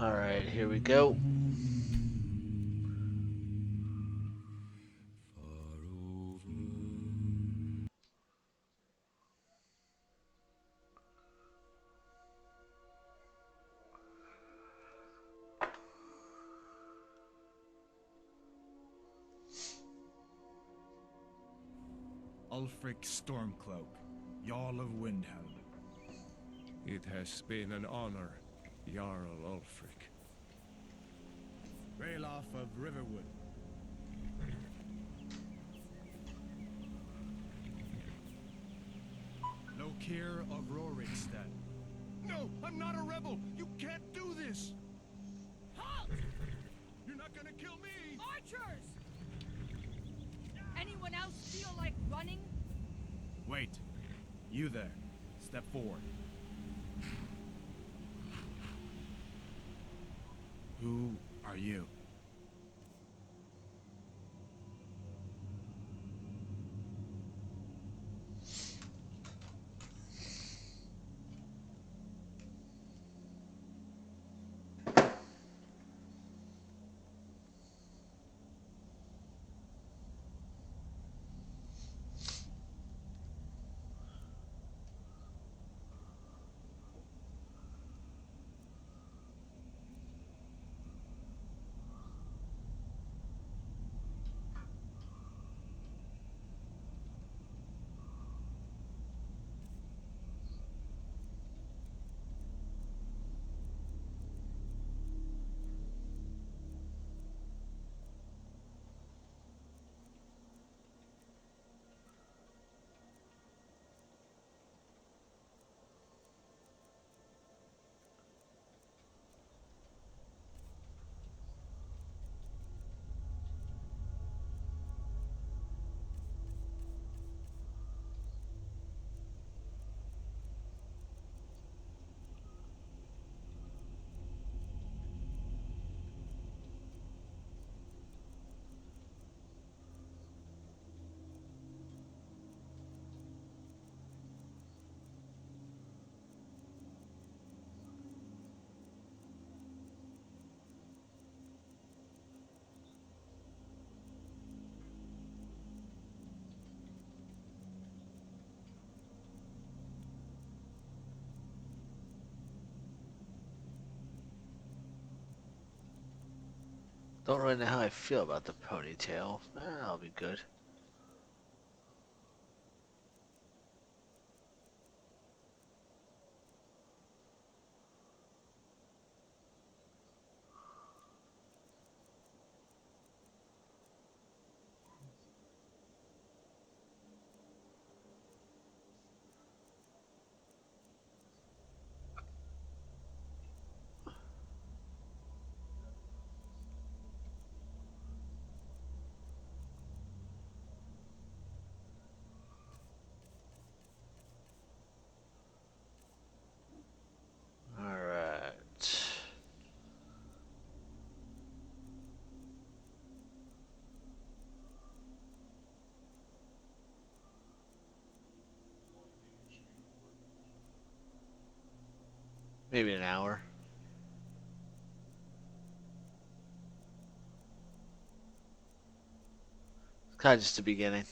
Alright, here we go. Ulfric Stormcloak, Jarl of Windhelm. It has been an honor, Jarl Ulfric. Ralof of Riverwood. Lokir of Rorikstead. No, I'm not a rebel! You can't do this! Halt! You're not gonna kill me! Archers! Anyone else feel like running? Wait. You there. Step forward. Who are you? Don't really know how I feel about the ponytail. I'll be good. Alright. Maybe an hour. It's kind of just the beginning.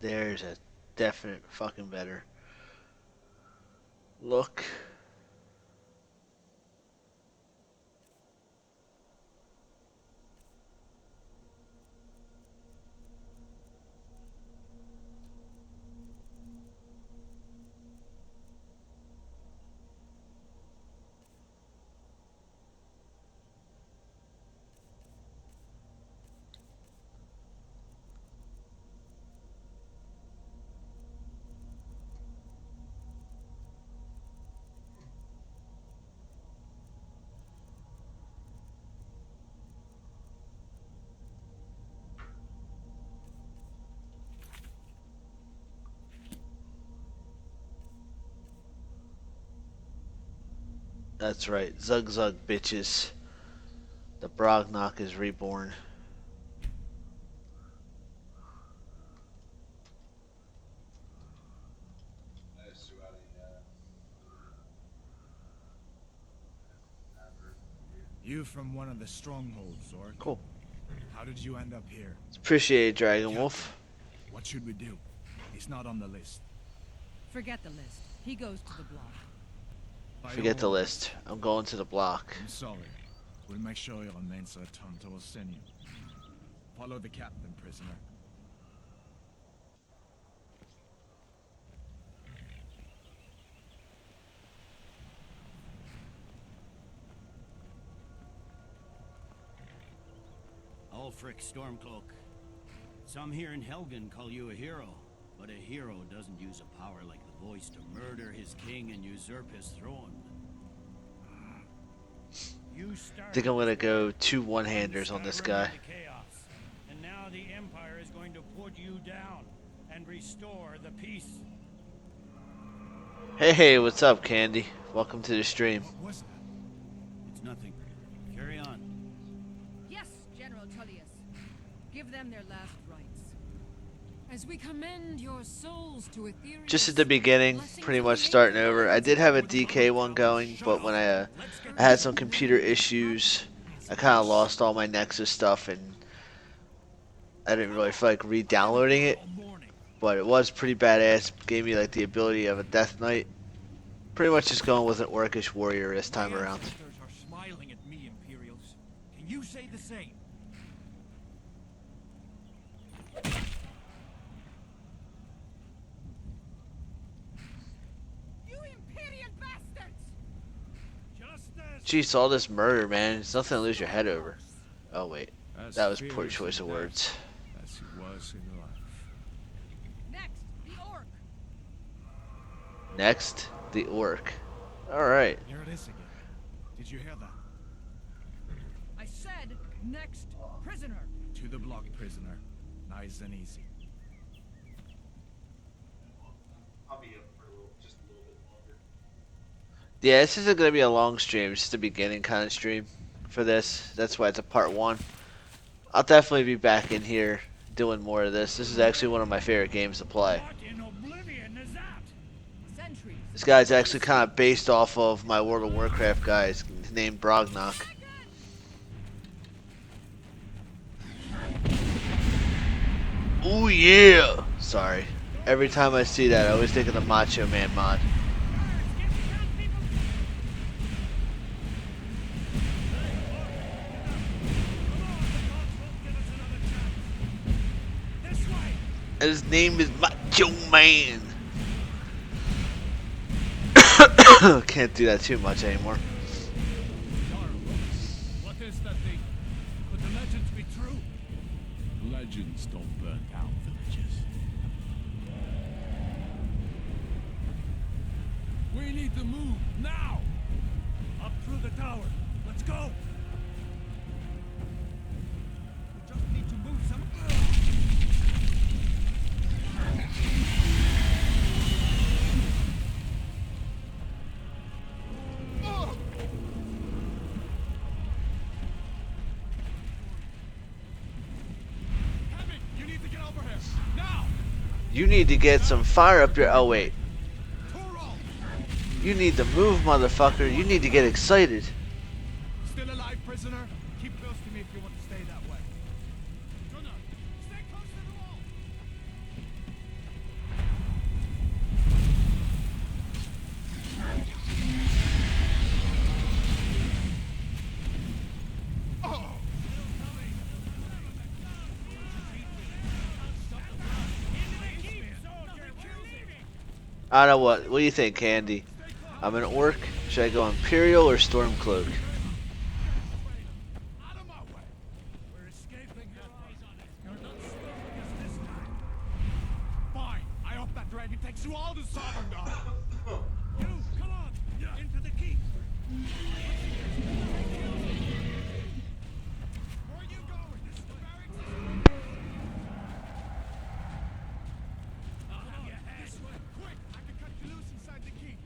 There's a definite fucking better look. That's right. Zug zug bitches. The Brognock is reborn. You from one of the strongholds, Orc? Cool. How did you end up here? Appreciate it, Dragon Wolf. What should we do? He's not on the list. Forget the list. He goes to the block. By Forget the all list. I'm going to the block. I'm sorry. We'll make sure your names are returned to Orsinium. Follow the captain, prisoner. Ulfric Stormcloak. Some here in Helgen call you a hero, but a hero doesn't use a power like the voice to murder his king and usurp his throne. You I think I'm gonna go 2 one-handers on this guy. Chaos, and now the Empire is going to put you down and restore the peace. Hey, what's up, Candy? Welcome to the stream. What was that? It's nothing. Carry on. Yes, General Tullius. Give them their last rites. As we commend your souls to Ethereum. Just at the beginning, pretty much starting over. I did have a DK one going, but when I had some computer issues, I kind of lost all my Nexus stuff, and I didn't really feel like re-downloading it. But it was pretty badass. Gave me like the ability of a Death Knight. Pretty much just going with an Orcish warrior this time around. Ancestors are smiling at me, Imperials. Can you say the same? You Imperial bastards! Jeez, all this murder, man. It's nothing to lose your head over. Oh wait, As that was poor fearless choice in of death words. As he was in life. Next, the orc. Next, the Orc. Alright. Here it is again. Did you hear that? I said next prisoner. To the block, prisoner. Nice and easy. Yeah, this isn't going to be a long stream. It's just the beginning kind of stream for this. That's why it's a part 1. I'll definitely be back in here doing more of this. This is actually one of my favorite games to play. What in oblivion is that? Sentries. This guy's actually kind of based off of my World of Warcraft guy. He's named Brognock. Oh yeah! Sorry. Every time I see that, I always think of the Macho Man mod. And his name is Macho Man. Can't do that too much anymore. What is that thing? Could the legends be true? Legends don't burn down villages. We need to move now. Up through the tower. Let's go. We just need to move some. Heavy, you need to get over here now. You need to get some fire up your. Oh wait. Toro, You need to move, motherfucker. You need to get excited. still alive, prisoner? Keep close to me if you want to stay that way. Gunnar, stay close to the wall. I don't know what. What do you think, Candy? I'm an orc. Should I go Imperial or Stormcloak? Out of my way! We're escaping You're not stopping us this time! Fine! I hope that dragon takes you all to Sovngarde! You, come on! Into the keep! Where are you going? This is the barracks? I'll have your head! This way! Quick! I can cut you loose inside the keep!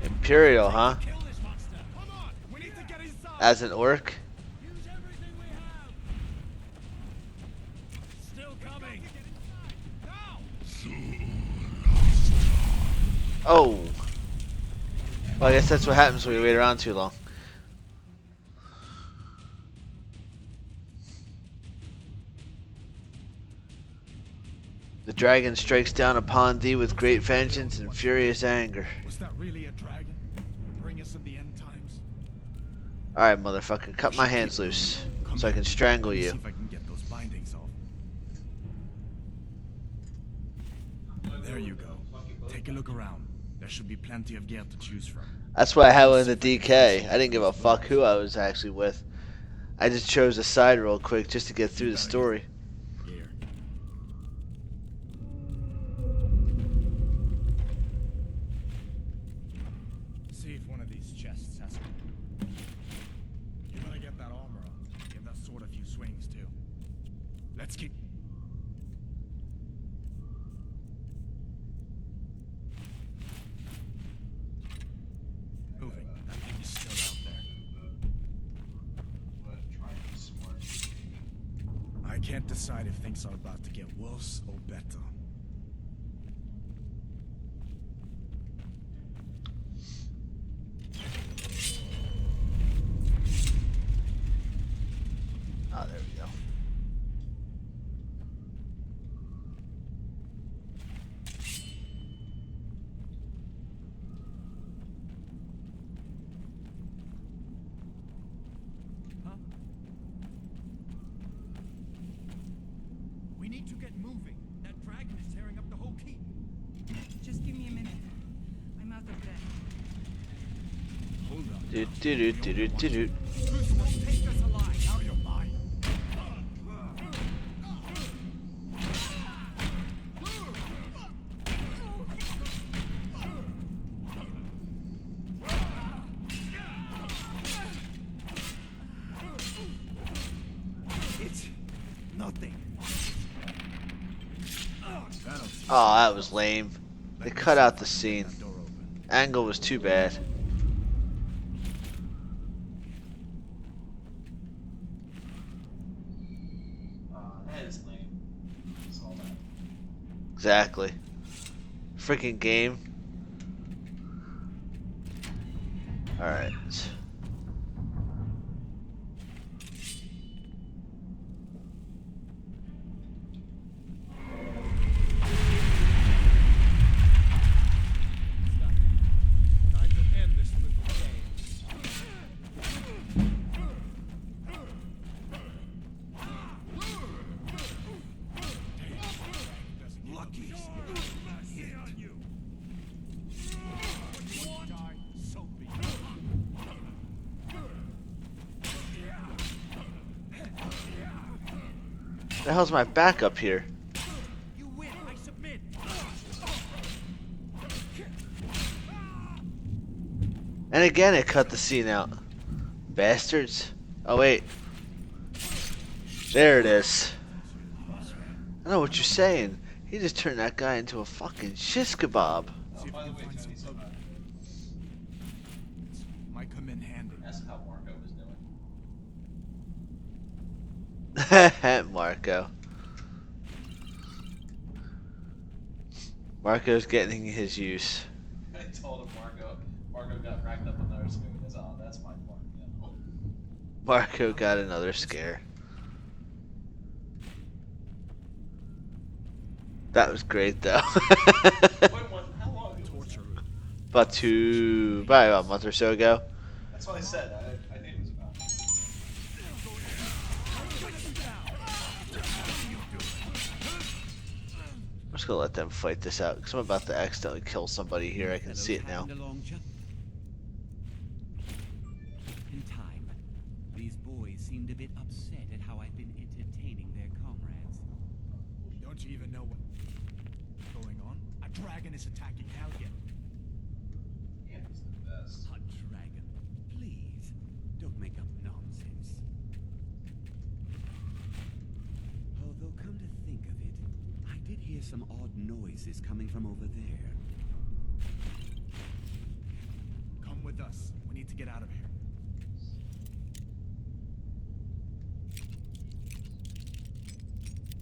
Imperial, huh? Kill this monster! Come on! We need to get inside! As an orc? Use everything we have! Still coming! Now! Oh. Well, I guess that's what happens when we wait around too long. The dragon strikes down upon thee with great vengeance and furious anger. Was that really a dragon? Bring us in the end times? Alright, motherfucker, cut my hands loose so I can strangle Let me you. see if I can get those bindings off. There you go. Take a look around. There should be plenty of gear to choose from. That's why I had one in the DK. I didn't give a fuck who I was actually with. I just chose a side real quick just to get through the story. Gear. See if one of these chests has it. You better get that armor on. Give that sword a few swings too. Let's keep. Moving. That thing is still out there. I can't decide if things are about to get worse or better. Oh, there we go. We need to get moving. That dragon is tearing up the whole keep. Just give me a minute. I'm out of breath. Hold on. Do do do do do do do. Who's must take us alive? Out of your mind. It's nothing. Oh, that was lame. They cut out the scene. Angle was too bad. That is lame. It's all that. Exactly. Freaking game. Alright. Time to end this little game. Lucky. On you. What you want? Die, so be it. The hell's my backup here? You win. I submit. And again, it cut the scene out. Bastards. Oh, wait. There it is. I know what you're saying. He just turned that guy into a fucking shish kebab. See if By we the can way, find some Tony, so pub. Might come in handy. ask how Marco was doing. Marco. Marco's getting his use. I told him Marco got racked up another screw. He goes, oh, that's my part. Yeah. Marco got another scare. That was great though. How long ago was Torture. Probably about a month or so ago. That's what I said. I think it was about. just gonna let them fight this out, because I'm about to accidentally kill somebody here. I can see it now. In time, these boys seemed a bit upset at how I've been entertaining their comrades. Don't you even know what's going on? A dragon is attacking Helgen. Yeah, he's the best. A dragon. Please, don't make up nonsense. Although, come to think of it, I did hear some odd noises coming from over there. Come with us. We need to get out of here.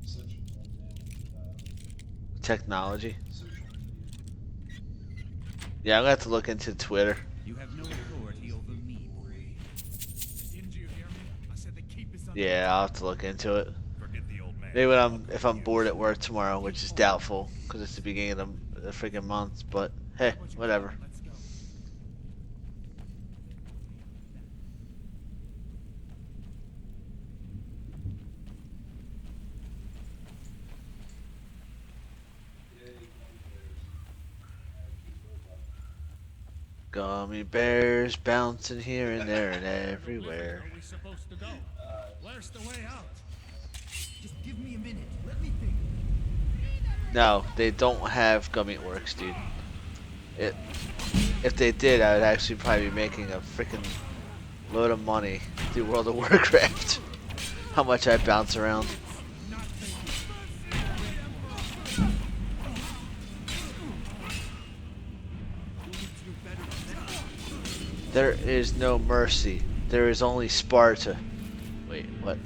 Such a old man. Technology. Social media. Yeah, I'm gonna have to look into Twitter. You have no authority over me, boy. Didn't you hear me? I said the keep is under Yeah, I'll have to look into it. Forget the old man. Maybe when if I'm bored at work tomorrow, which is doubtful, because it's the beginning of the freaking month. But hey, whatever. Let's go. Gummy bears bouncing here and there and everywhere. Where are we supposed to go? Where's the way out? Just give me a minute. Let me think. No, they don't have gummy works, dude. If they did, I would actually probably be making a freaking load of money through World of Warcraft. How much I bounce around. There is no mercy. There is only Sparta. Wait, what?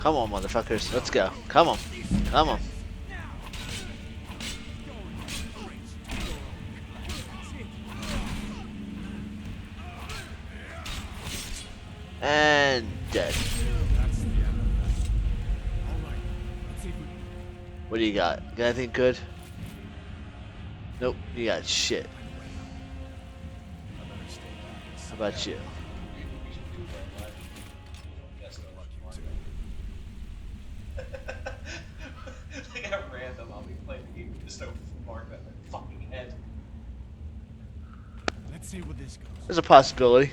Come on, motherfuckers. Let's go. Come on. Come on. And dead. That's the end of that. Alright, let's see if we... What do you got? Got anything good? Nope, you got shit. How about you? Like at random, I'll be playing the game with just no mark on my fucking head. Let's see where this goes. There's a possibility.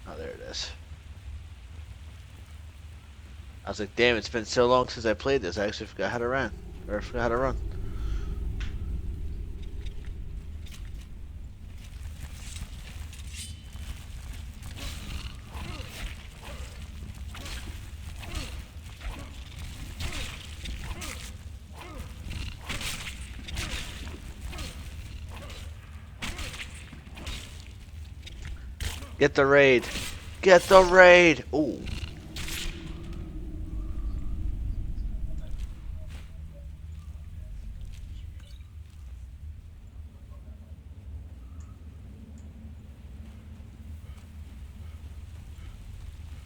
Oh, there it is. I was like, damn, it's been so long since I played this. I actually forgot how to run. Or forgot how to run. Get the raid. Get the raid. Ooh.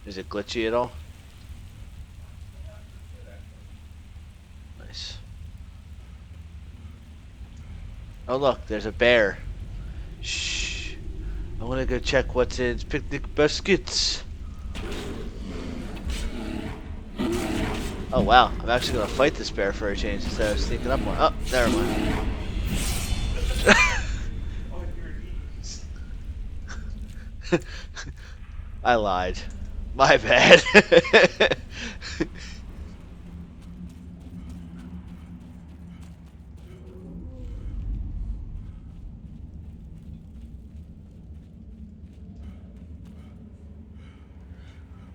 Is it glitchy at all? Nice. Oh look, there's a bear. Shh. I want to go check what's in picnic baskets. Oh wow, I'm actually gonna fight this bear for a change instead of sneaking up on. Oh, never mind. I lied. My bad.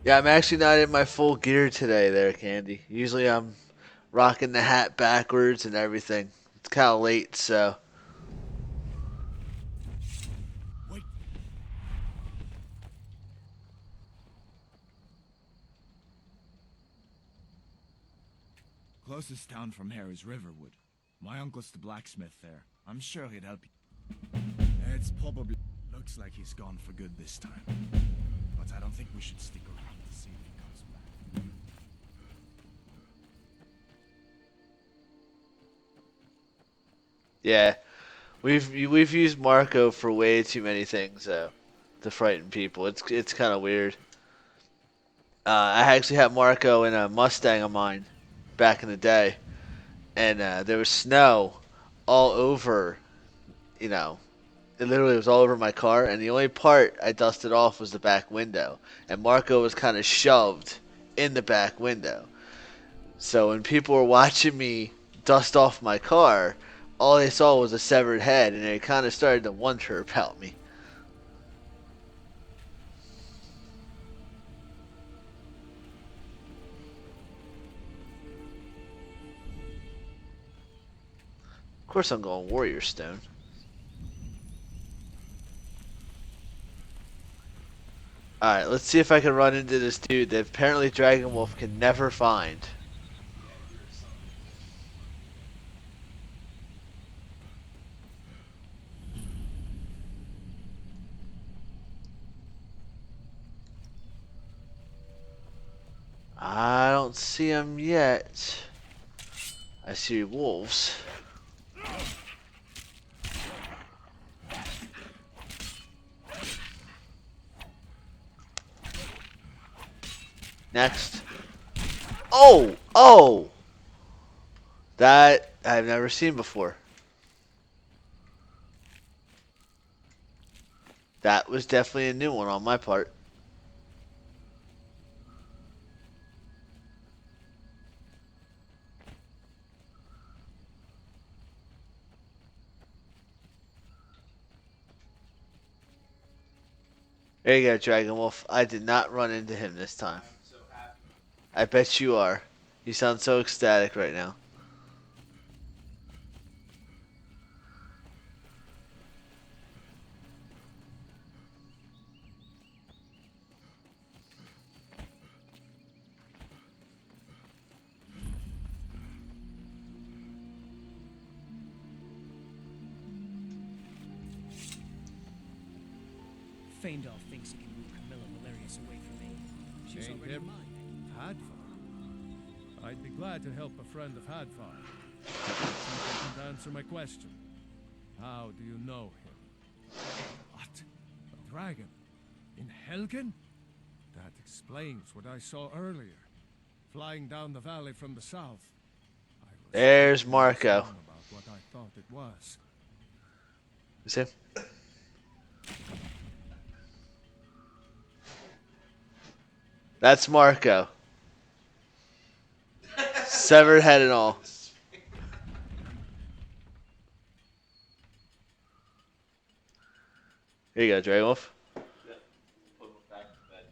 Yeah, I'm actually not in my full gear today there, Candy. Usually I'm rocking the hat backwards and everything. It's kind of late, so. Wait. Closest town from here is Riverwood. My uncle's the blacksmith there. I'm sure he'd help you. It's probably... Looks like he's gone for good this time. But I don't think we should stick around to see if he comes back. Yeah, we've used Marco for way too many things though, to frighten people. It's kind of weird. I actually had Marco in a Mustang of mine back in the day, and there was snow all over. You know, it literally was all over my car, and the only part I dusted off was the back window, and Marco was kind of shoved in the back window. So when people were watching me dust off my car, all they saw was a severed head, and they kind of started to wonder about me. Of course, I'm going Warrior Stone. Alright, let's see if I can run into this dude that apparently Dragon Wolf can never find. I don't see him yet. I see wolves. Next. Oh! Oh! That I've never seen before. That was definitely a new one on my part. There you go, Dragon Wolf. I did not run into him this time. I'm so happy. I bet you are. You sound so ecstatic right now. Feindal thinks he can move Camilla Valerius away from me. She's Ain't already there- mine. Hadvar. I'd be glad to help a friend of Hadvar. If you can answer my question. How do you know him? What? A dragon? In Helgen? That explains what I saw earlier. Flying down the valley from the south. I was There's thinking Marco. some about what I thought it was. You see? That's Marco. Severed head and all. Here you go, Dragon Wolf. Yeah. Put him back to bed.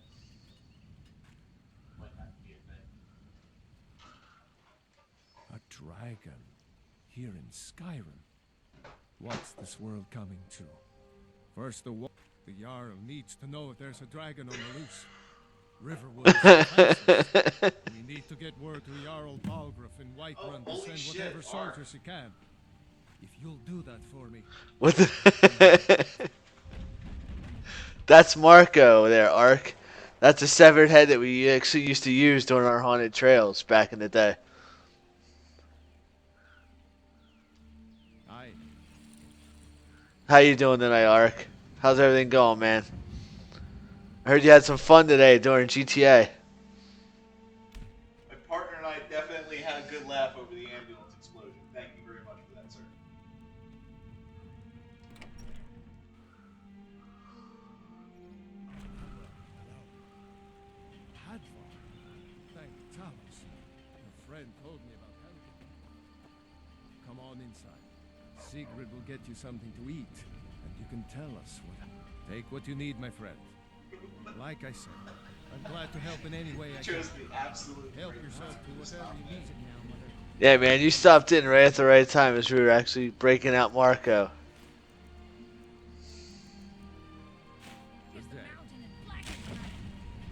Might have to be a thing. A dragon. Here in Skyrim. What's this world coming to? First, the Jarl needs to know if there's a dragon on the loose. Riverwood is defenseless. We need to get word to Jarl Balgruuf in Whiterun to holy send shit, whatever Ark. soldiers he can. If you'll do that for me, What the? That's Marco there, Ark. That's a severed head that we actually used to use during our haunted trails back in the day. I How you doing tonight, Ark? How's everything going, man? I heard you had some fun today during GTA. My partner and I definitely had a good laugh over the ambulance explosion. Thank you very much for that, sir. Hadvar. Thank Talos. Your friend told me about Helgen. Come on inside. Sigrid will get you something to eat, and you can tell us what. Take what you need, my friend. Like I said, I'm glad to help in any way I can. Chose the absolute Help greatest yourself to whatever stop you need. Now, Mother. Yeah, man, you stopped in right at the right time as we were actually breaking out Marco. Good day. Mountain and black as night.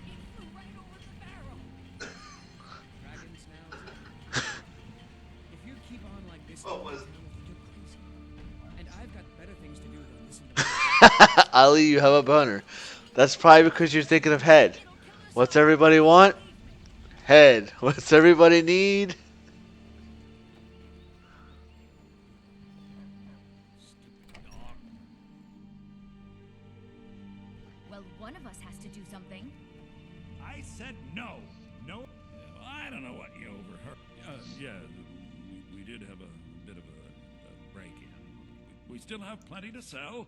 It flew right over the barrel. Dragons now. If you keep on like this, What was- you're crazy. And I've got better things to do than listen to. Ali, you have a boner. That's probably because you're thinking of head. What's everybody want? Head. What's everybody need? Well, one of us has to do something. I said no. No. I don't know what you overheard. Yeah, we did have a bit of a break-in. We still have plenty to sell.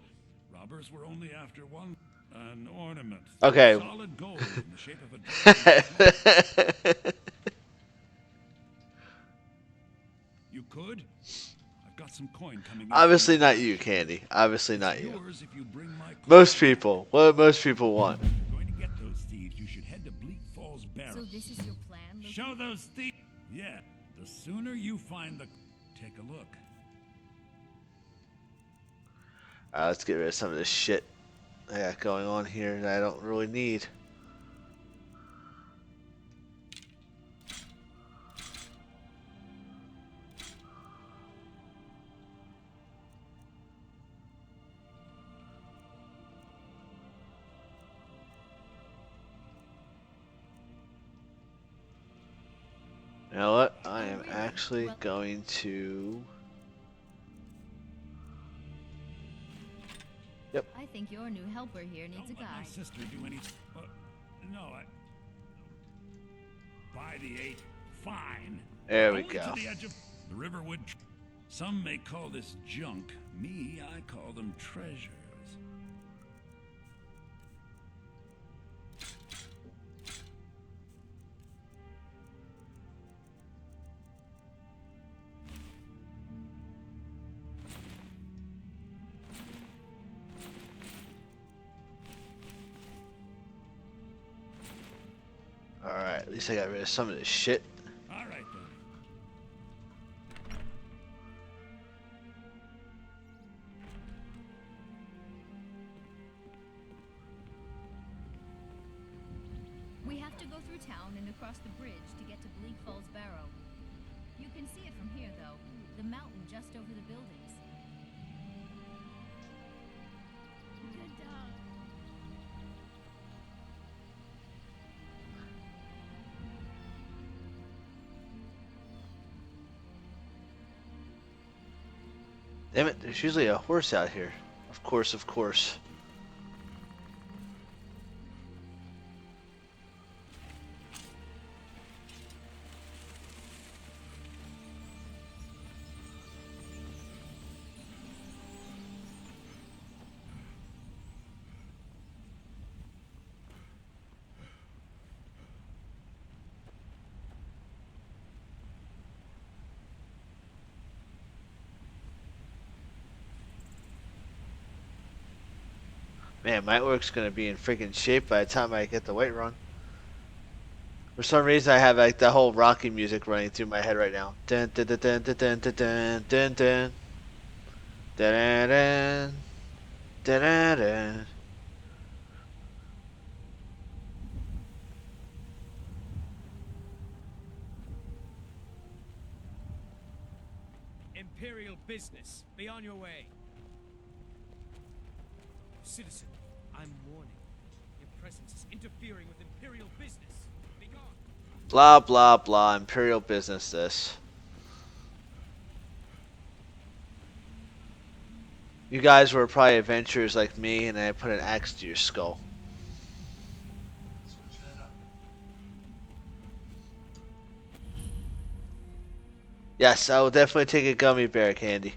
Robbers were only after one. An ornament. Okay. Solid gold in the shape of a dragon. You could? I've got some coin coming in. Obviously not you, Candy. Obviously not you. Yours if you bring my coin. Most people. What do most people want? If you're going to get those thieves, you should head to Bleak Falls Barrow. So this is your plan, Luke? Show those thieves. Yeah. The sooner you find the... Take a look. Alright, let's get rid of some of this shit I got going on here that I don't really need. You know what? I am actually going to... I think your new helper here needs a Don't let my guide. sister do any... no, By the 8. Fine. There we Only go. to the edge of the Riverwood. Some may call this junk. Me, I call them treasures. Alright, at least I got rid of some of this shit. All right, then. We have to go through town and across the bridge to get to Bleak Falls Barrow. You can see it from here, though. The mountain just over the buildings. Good dog. Damn it, there's usually a horse out here. Of course, of course. Man, my work's gonna be in freaking shape by the time I get the weight run. For some reason, I have like the whole Rocky music running through my head right now. Dun dun dun dun dun dun dun dun dun dun dun dun dun. Imperial business. Be on your way. Citizen, I'm warning. Your presence is interfering with Imperial business. Be gone. Blah blah blah. Imperial business. This. You guys were probably adventurers like me, and I put an axe to your skull. Switch that up. Yes, I will definitely take a gummy bear candy.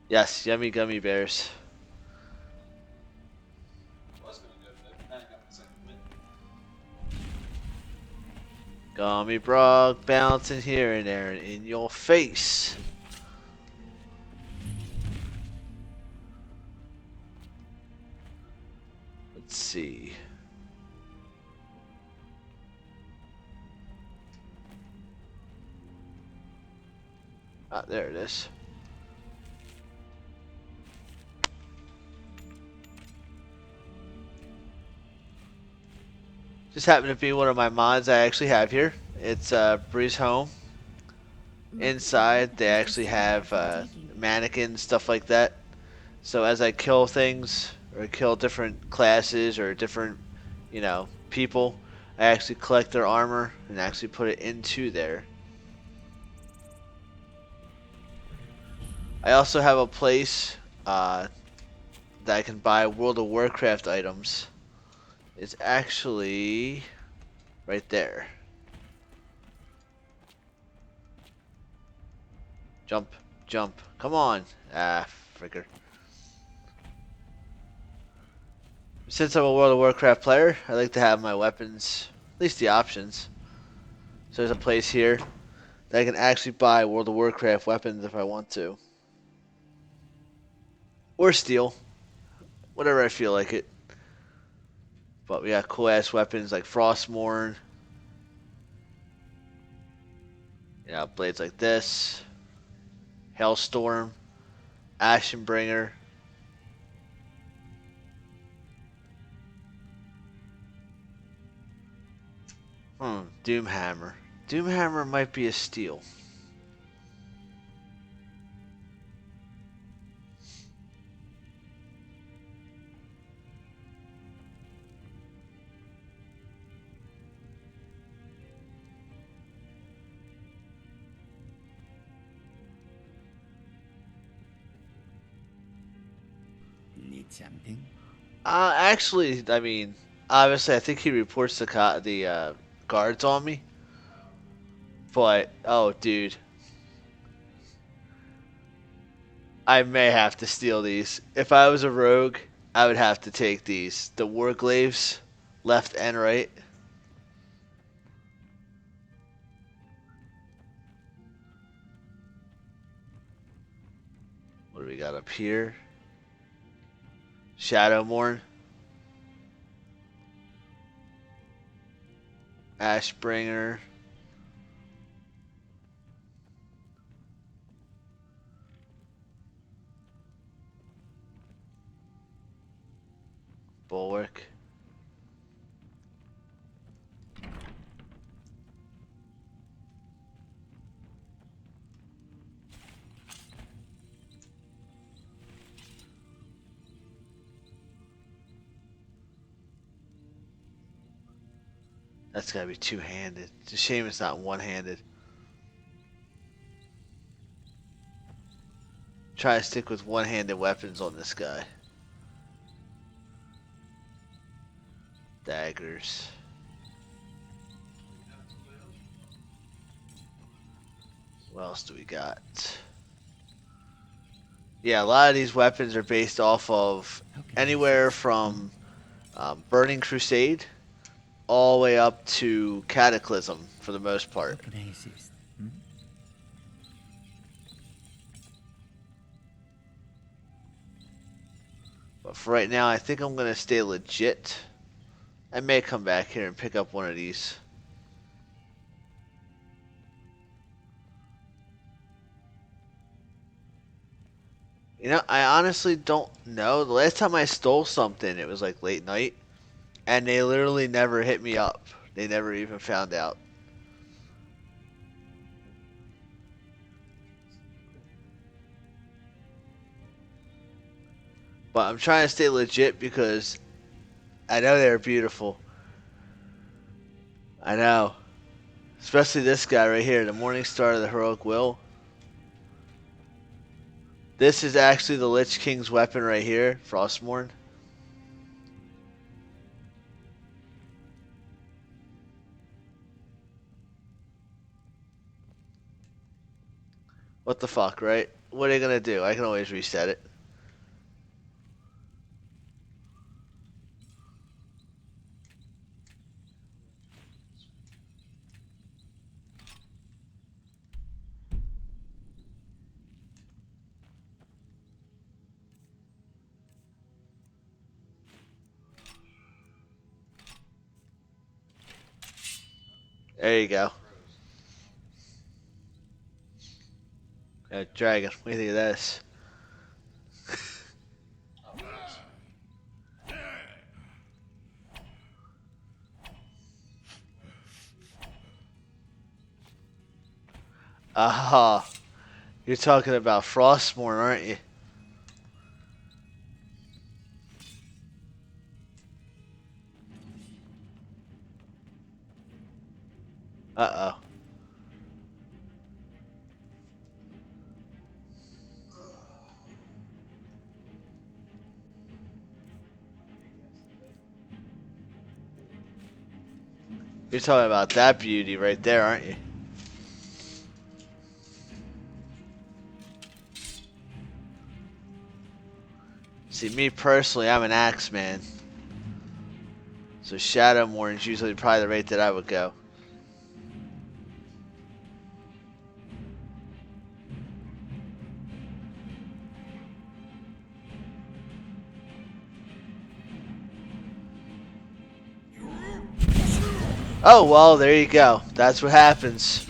Yes, yummy gummy bears. Was gonna go to bed. Now I got the second win. Gummy brog bouncing here and there and in your face. Let's see. Ah, there it is. Just happened to be one of my mods I actually have here. It's Bree's home. Inside, they actually have mannequins, stuff like that. So as I kill things, or kill different classes, or different, people, I actually collect their armor and actually put it into there. I also have a place that I can buy World of Warcraft items. It's actually right there. Jump, jump. Come on. Ah, fricker. Since I'm a World of Warcraft player, I like to have my weapons, at least the options. So there's a place here that I can actually buy World of Warcraft weapons if I want to. Or steal. Whatever I feel like it. But we got cool ass weapons like Frostmourne. Blades like this. Hailstorm. Ashenbringer. Doomhammer. Doomhammer might be a steal. Need something? Actually, I mean, obviously, I think he reports the guards on me. But oh, dude, I may have to steal these. If I was a rogue, I would have to take these. The warglaves, left and right. What do we got up here? Shadowmourne. Ashbringer. Bulwark. That's gotta be two-handed. It's a shame it's not one-handed. Try to stick with one-handed weapons on this guy. Daggers. What else do we got? Yeah, a lot of these weapons are based off of anywhere from Burning Crusade all the way up to Cataclysm for the most How part. can I assist? But for right now, I think I'm going to stay legit. I may come back here and pick up one of these. I honestly don't know. The last time I stole something, it was like late night, and they literally never hit me up. They never even found out. But I'm trying to stay legit because I know they're beautiful. I know. Especially this guy right here, the Morning Star of the Heroic Will. This is actually the Lich King's weapon right here, Frostmourne. What the fuck, right? What are you gonna do? I can always reset it. There you go. Dragon, what do you think of this? Oh, nice. Aha. You're talking about Frostmourne, aren't you? Uh-oh. You're talking about that beauty right there, aren't you? See, me personally, I'm an axe man. So Shadowmourne is usually probably the rate that I would go. Oh, well, there you go. That's what happens.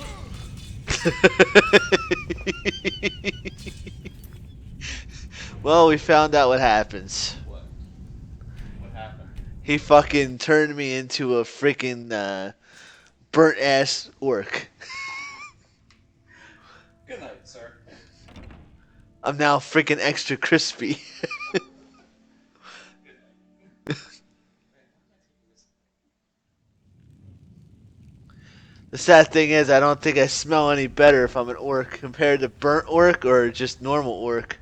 Well, we found out what happens. What? What happened? He fucking turned me into a freaking burnt ass orc. Good night, sir. I'm now freaking extra crispy. The sad thing is, I don't think I smell any better if I'm an orc compared to burnt orc or just normal orc.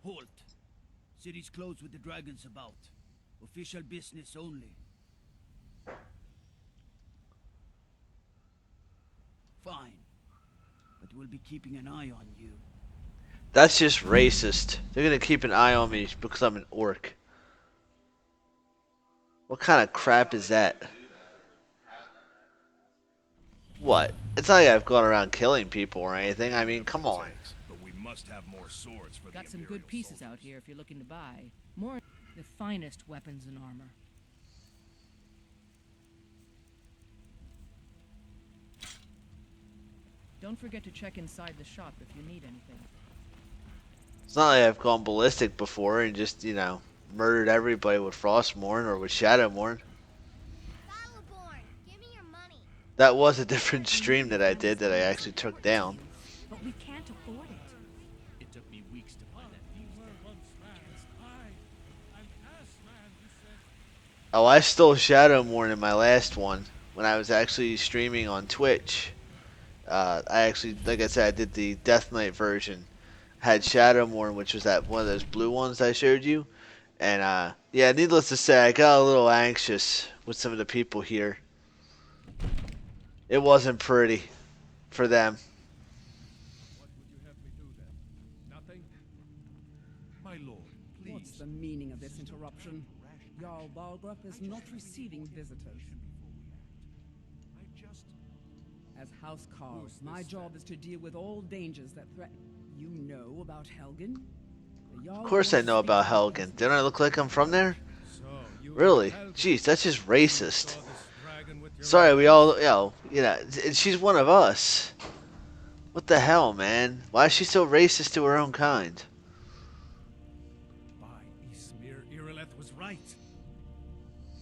Halt. City's closed with the dragons about. Official business only. Fine. But we'll be keeping an eye on you. That's just racist. They're gonna keep an eye on me because I'm an orc. What kind of crap is that? What? It's not like I've gone around killing people or anything. I mean, come on. But we must have more swords for Got the some Imperial good pieces soldiers. out here if you're looking to buy. More the finest weapons and armor. Don't forget to check inside the shop if you need anything. It's not like I've gone ballistic before and just, you know, murdered everybody with Frostmourne or with Shadowmourne. Battleborn, give me your money. That was a different stream that I did that I actually took down. But we can't afford it. It took me weeks to find that fuse. You were once man's eye, an ass man, you said. Oh, I stole Shadowmourne in my last one when I was actually streaming on Twitch. I actually, like I said, I did the Death Knight version. Had Shadowmourne, which was that one of those blue ones I showed you. And yeah, needless to say, I got a little anxious with some of the people here. It wasn't pretty for them. What would you have me do then? Nothing? My lord, please. What's the meaning of this interruption? Jarl Balgrup is not receiving visitors. As Housecarl, my job is to deal with all dangers that threaten. You know about Helgen? Of course I know about Helgen. Don't I look like I'm from there? So, you Really? Helgen, Jeez, that's just racist. saw this dragon with your Sorry, we eyes? all, and she's one of us. What the hell, man? Why is she so racist to her own kind? By Ismir, Irileth was right.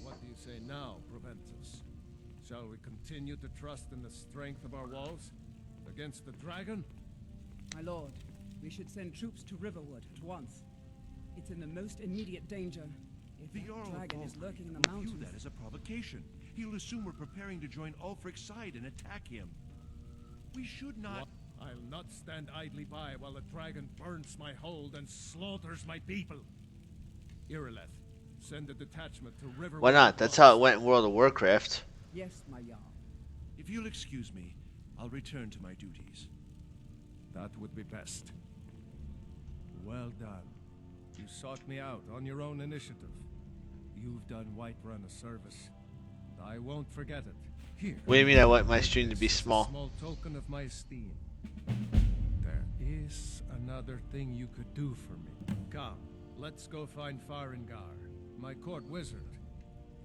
What do you say now, Proventus? Shall we continue to trust in the strength of our walls against the dragon? My lord, we should send troops to Riverwood at once. It's in the most immediate danger. If The that Jarl of dragon is Balgrup lurking in will the view mountains. that as a provocation. He'll assume we're preparing to join Ulfric's side and attack him. We should not... I'll not stand idly by while the dragon burns my hold and slaughters my people. Irileth, send a detachment to Riverwood. Why not? That's how it went in World of Warcraft. Yes, my Jarl. If you'll excuse me, I'll return to my duties. That would be best. Well done. You sought me out on your own initiative. You've done Whiterun a service. I won't forget it. Here. What do you mean I want my stream to be This is a small? small token of my esteem. There is another thing you could do for me. Come, let's go find Farengar, my court wizard.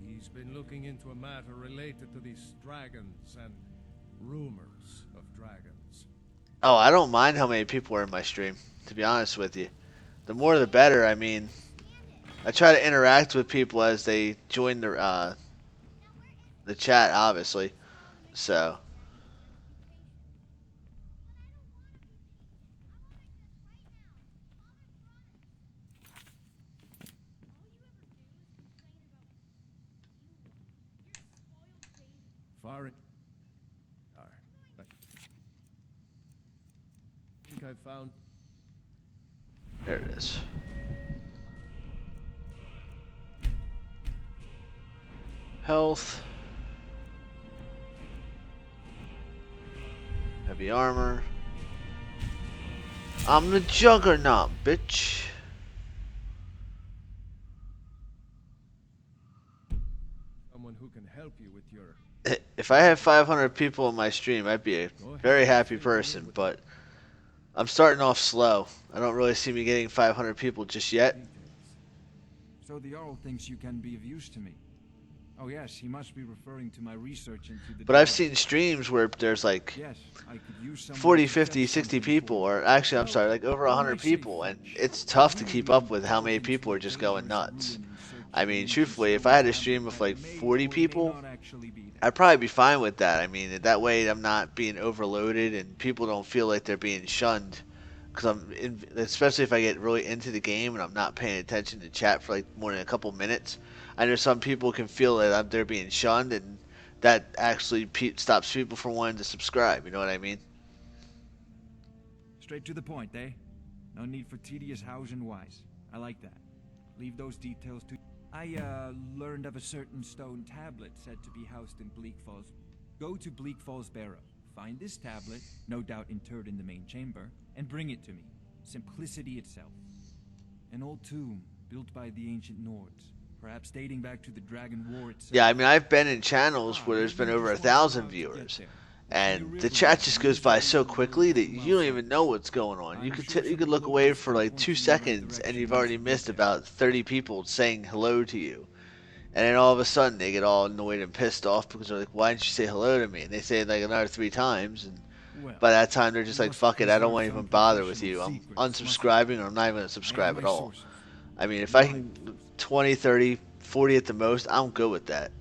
He's been looking into a matter related to these dragons and rumors of dragons. Oh, I don't mind how many people are in my stream, to be honest with you. The more the better. I mean, I try to interact with people as they join the chat, obviously. So, Farengar. I think I found. there it is. Health. Heavy armor. I'm the juggernaut, bitch. Someone who can help you with your. If I had 500 people in my stream, I'd be a very happy person, but I'm starting off slow. I don't really see me getting 500 people just yet. So the Jarl thinks you can be of use to me. Oh yes, he must be referring to my research into the... But I've seen streams where there's like Yes, I could use 40, 50, 60 people, or actually, I'm sorry, like over 100 people, and it's tough to keep up with how many people are just going nuts. I mean, truthfully, if I had a stream of like 40 people, I'd probably be fine with that. I mean, that way I'm not being overloaded and people don't feel like they're being shunned. Because especially if I get really into the game and I'm not paying attention to chat for like more than a couple minutes. I know some people can feel that they're being shunned, and that actually stops people from wanting to subscribe. You know what I mean? Straight to the point, eh? No need for tedious hows and whys. I like that. Leave those details to... I, learned of a certain stone tablet said to be housed in Bleak Falls. Go to Bleak Falls Barrow. Find this tablet, no doubt interred in the main chamber, and bring it to me. Simplicity itself. An old tomb built by the ancient Nords, perhaps dating back to the Dragon War itself. Yeah, I mean, I've been in channels where there's been over 1,000 viewers, and the chat just goes by so quickly that you don't even know what's going on. You could look away for like 2 seconds, and you've already missed about 30 people saying hello to you. And then all of a sudden they get all annoyed and pissed off because they're like, why didn't you say hello to me? And they say it like another 3 times, and by that time they're just like, fuck it, I don't want to even bother with you. I'm unsubscribing, or I'm not even going to subscribe at all. I mean, if I can 20, 30, 40 at the most, I'm good with that.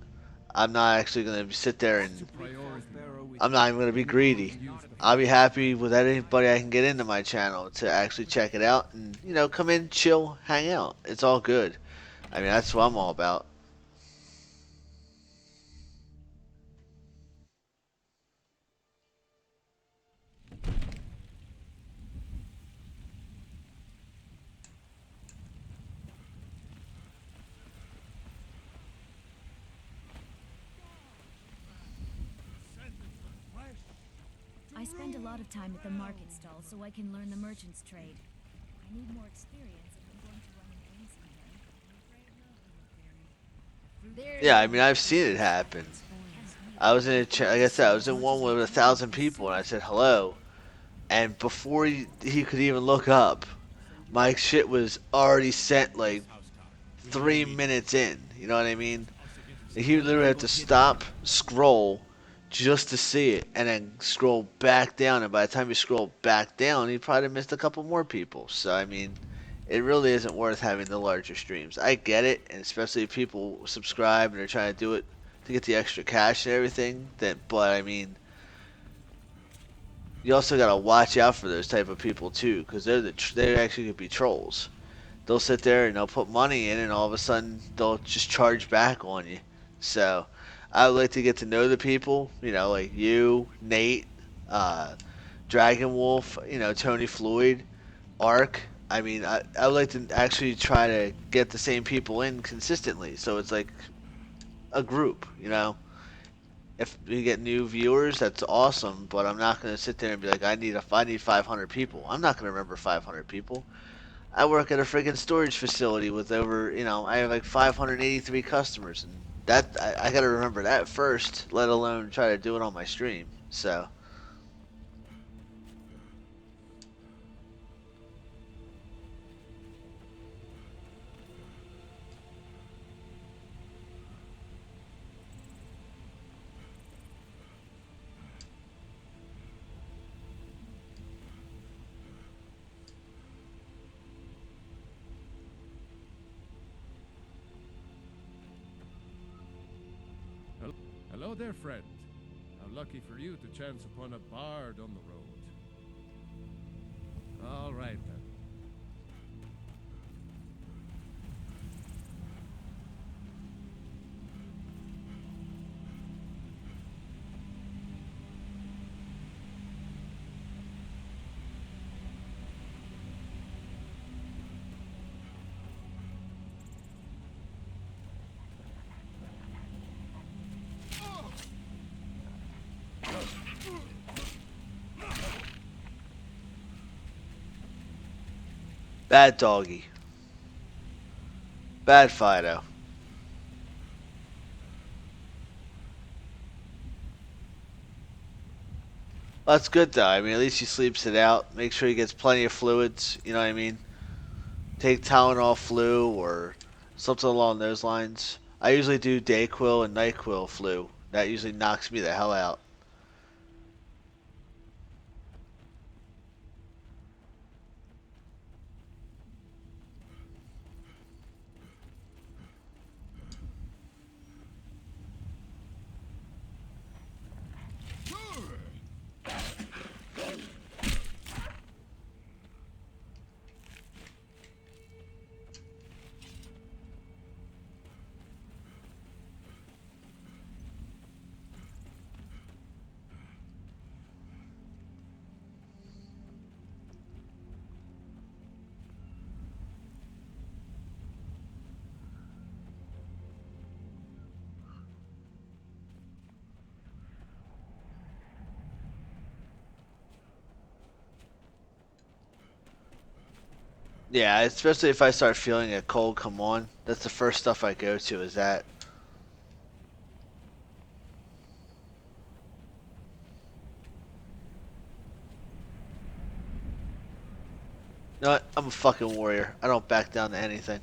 I'm not actually going to sit there and I'm not even going to be greedy. I'll be happy with anybody I can get into my channel to actually check it out and, you know, come in, chill, hang out. It's all good. I mean, that's what I'm all about. I spend a lot of time at the market stall so I can learn the merchant's trade. I need more experience if I'm going to run an inn someday. Yeah, I mean, I've seen it happen. I was in a like I said, I was in one with 1,000 people, and I said hello, and before he could even look up, my shit was already sent like 3 minutes in. You know what I mean? He literally had to stop, scroll, just to see it, and then scroll back down. And by the time he scrolled back down, he probably missed a couple more people. So I mean, it really isn't worth having the larger streams. I get it, and especially if people subscribe and they're trying to do it to get the extra cash and everything. But I mean, you also gotta watch out for those type of people too, because they actually could be trolls. They'll sit there and they'll put money in, and all of a sudden they'll just charge back on you. So I would like to get to know the people, you know, like you, Nate, Dragon Wolf, you know, Tony Floyd, Ark. I mean, I would like to actually try to get the same people in consistently, so it's like a group, you know. If we get new viewers, that's awesome, but I'm not going to sit there and be like, I need 500 people. I'm not going to remember 500 people. I work at a freaking storage facility with over, you know, I have like 583 customers, and That I gotta remember that first, let alone try to do it on my stream. So. Hello there, friend. How lucky for you to chance upon a bard on the road. All right, then. Bad doggy. Bad Fido. Well, that's good though. I mean, at least he sleeps it out. Make sure he gets plenty of fluids. You know what I mean? Take Tylenol flu or something along those lines. I usually do Dayquil and NyQuil flu. That usually knocks me the hell out. Yeah, especially if I start feeling a cold come on. That's the first stuff I go to is that. You know what? I'm a fucking warrior. I don't back down to anything.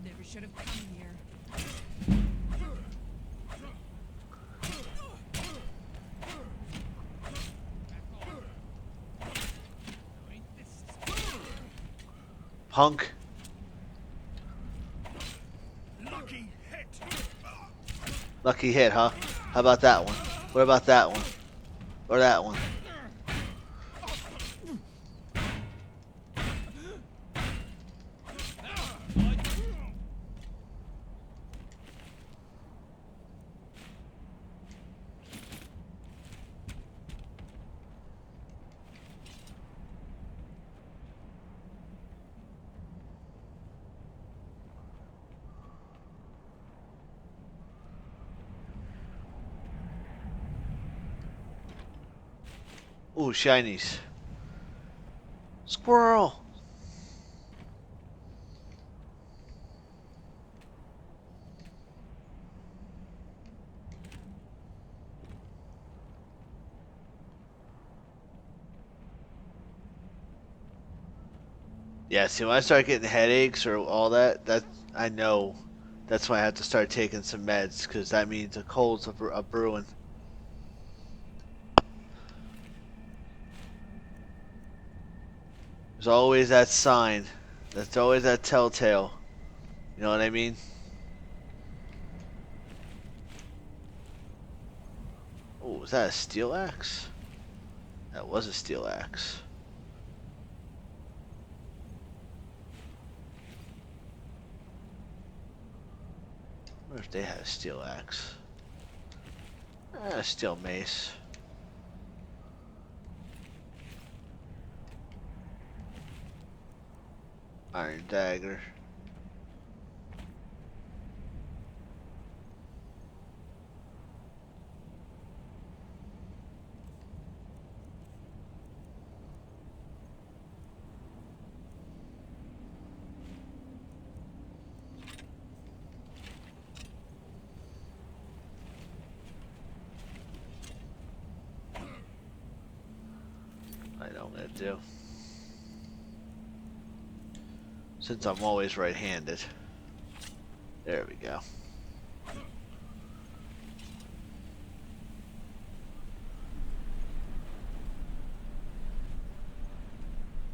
Never should have come here. Punk. Lucky hit. Lucky hit, huh? How about that one? What about that one? Or that one? Ooh, shinies. Squirrel! Yeah, see, when I start getting headaches or all that, I know that's when I have to start taking some meds, because that means a cold's a brewing. There's always that sign. There's always that telltale. You know what I mean? Oh, was that a steel axe? That was a steel axe. I wonder if they had a steel axe. Steel mace. Iron dagger. I know what I'm gonna do. Since I'm always right-handed. There we go.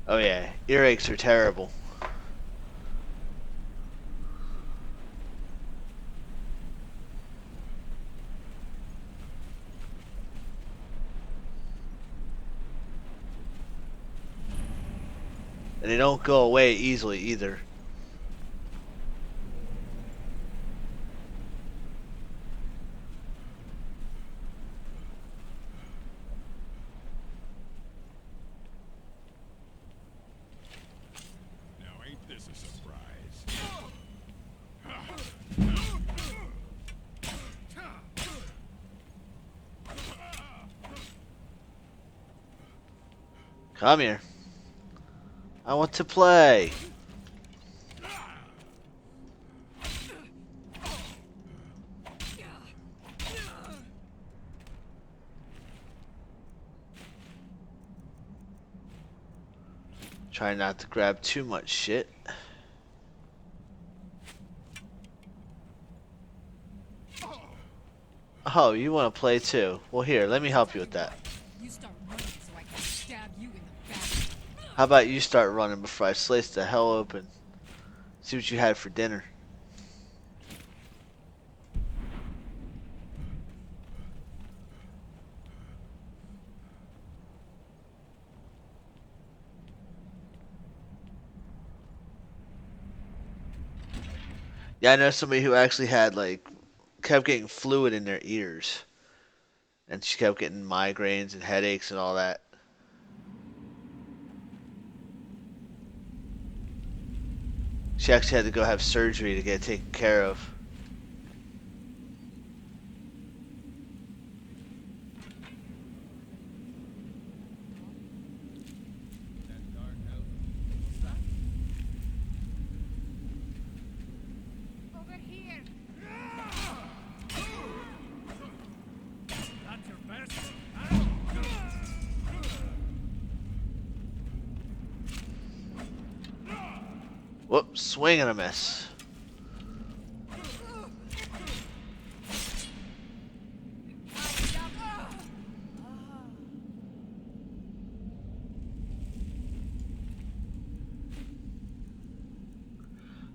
Oh yeah, earaches are terrible. And they don't go away easily either. Now ain't this a surprise? Come here. I want to play. Try not to grab too much shit. Oh, you want to play too? Well, here, let me help you with that. You start running so I can stab you in the back. How about you start running before I slice the hell open? See what you had for dinner. Yeah, I know somebody who actually had, like, kept getting fluid in their ears. And she kept getting migraines and headaches and all that. She actually had to go have surgery to get it taken care of. Over here. That's your best. Whoops, swing and a miss.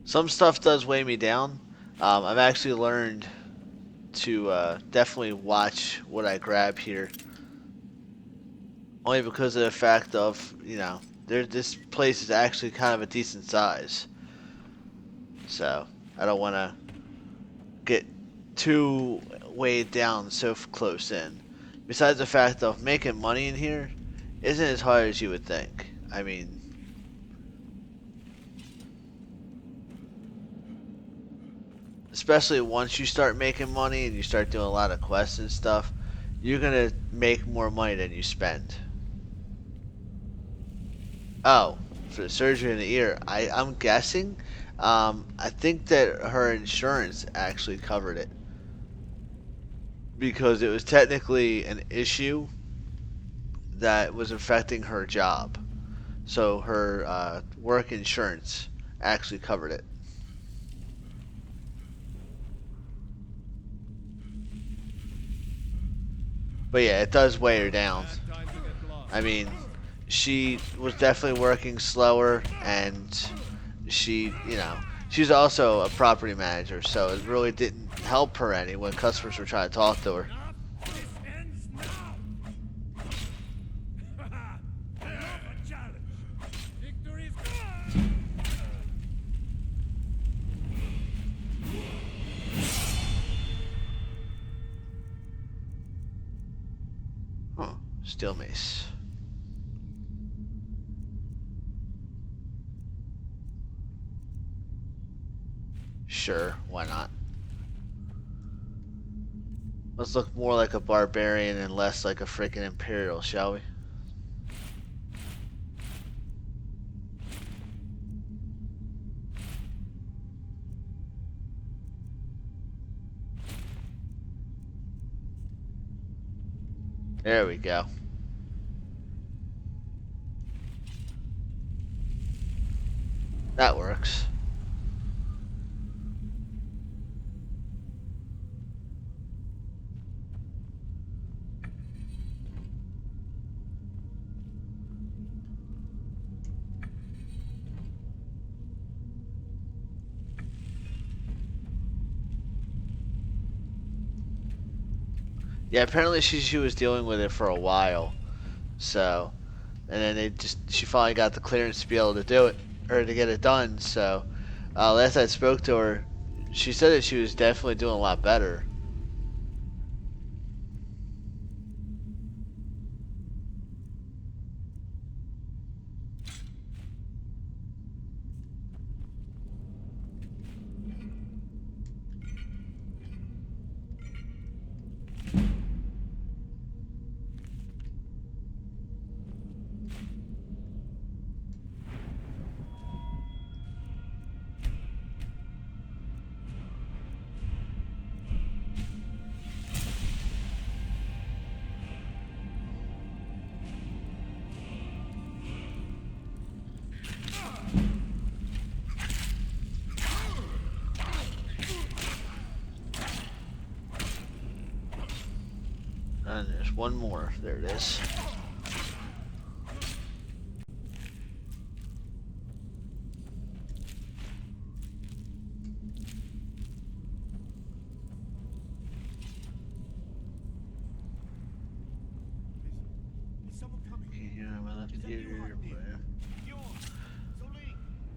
Some stuff does weigh me down. I've actually learned to definitely watch what I grab here. Only because of the fact of, this place is actually kind of a decent size. So, I don't want to get too weighed down so close in. Besides the fact of making money in here isn't as hard as you would think. I mean, especially once you start making money and you start doing a lot of quests and stuff, you're gonna make more money than you spend. Oh, for the surgery in the ear, I'm guessing. I think that her insurance actually covered it because it was technically an issue that was affecting her job. So her work insurance actually covered it. But yeah, it does weigh her down. I mean, she was definitely working slower, and she's also a property manager, so it really didn't help her any when customers were trying to talk to her. This ends now. A challenge. Victory is Huh. Steel mace. Sure, why not? Let's look more like a barbarian and less like a freaking Imperial, shall we? There we go. That works. Yeah, apparently she was dealing with it for a while. So, and then she finally got the clearance to be able to do it, or to get it done. So, last I spoke to her, she said that she was definitely doing a lot better. And there's one more. There it is.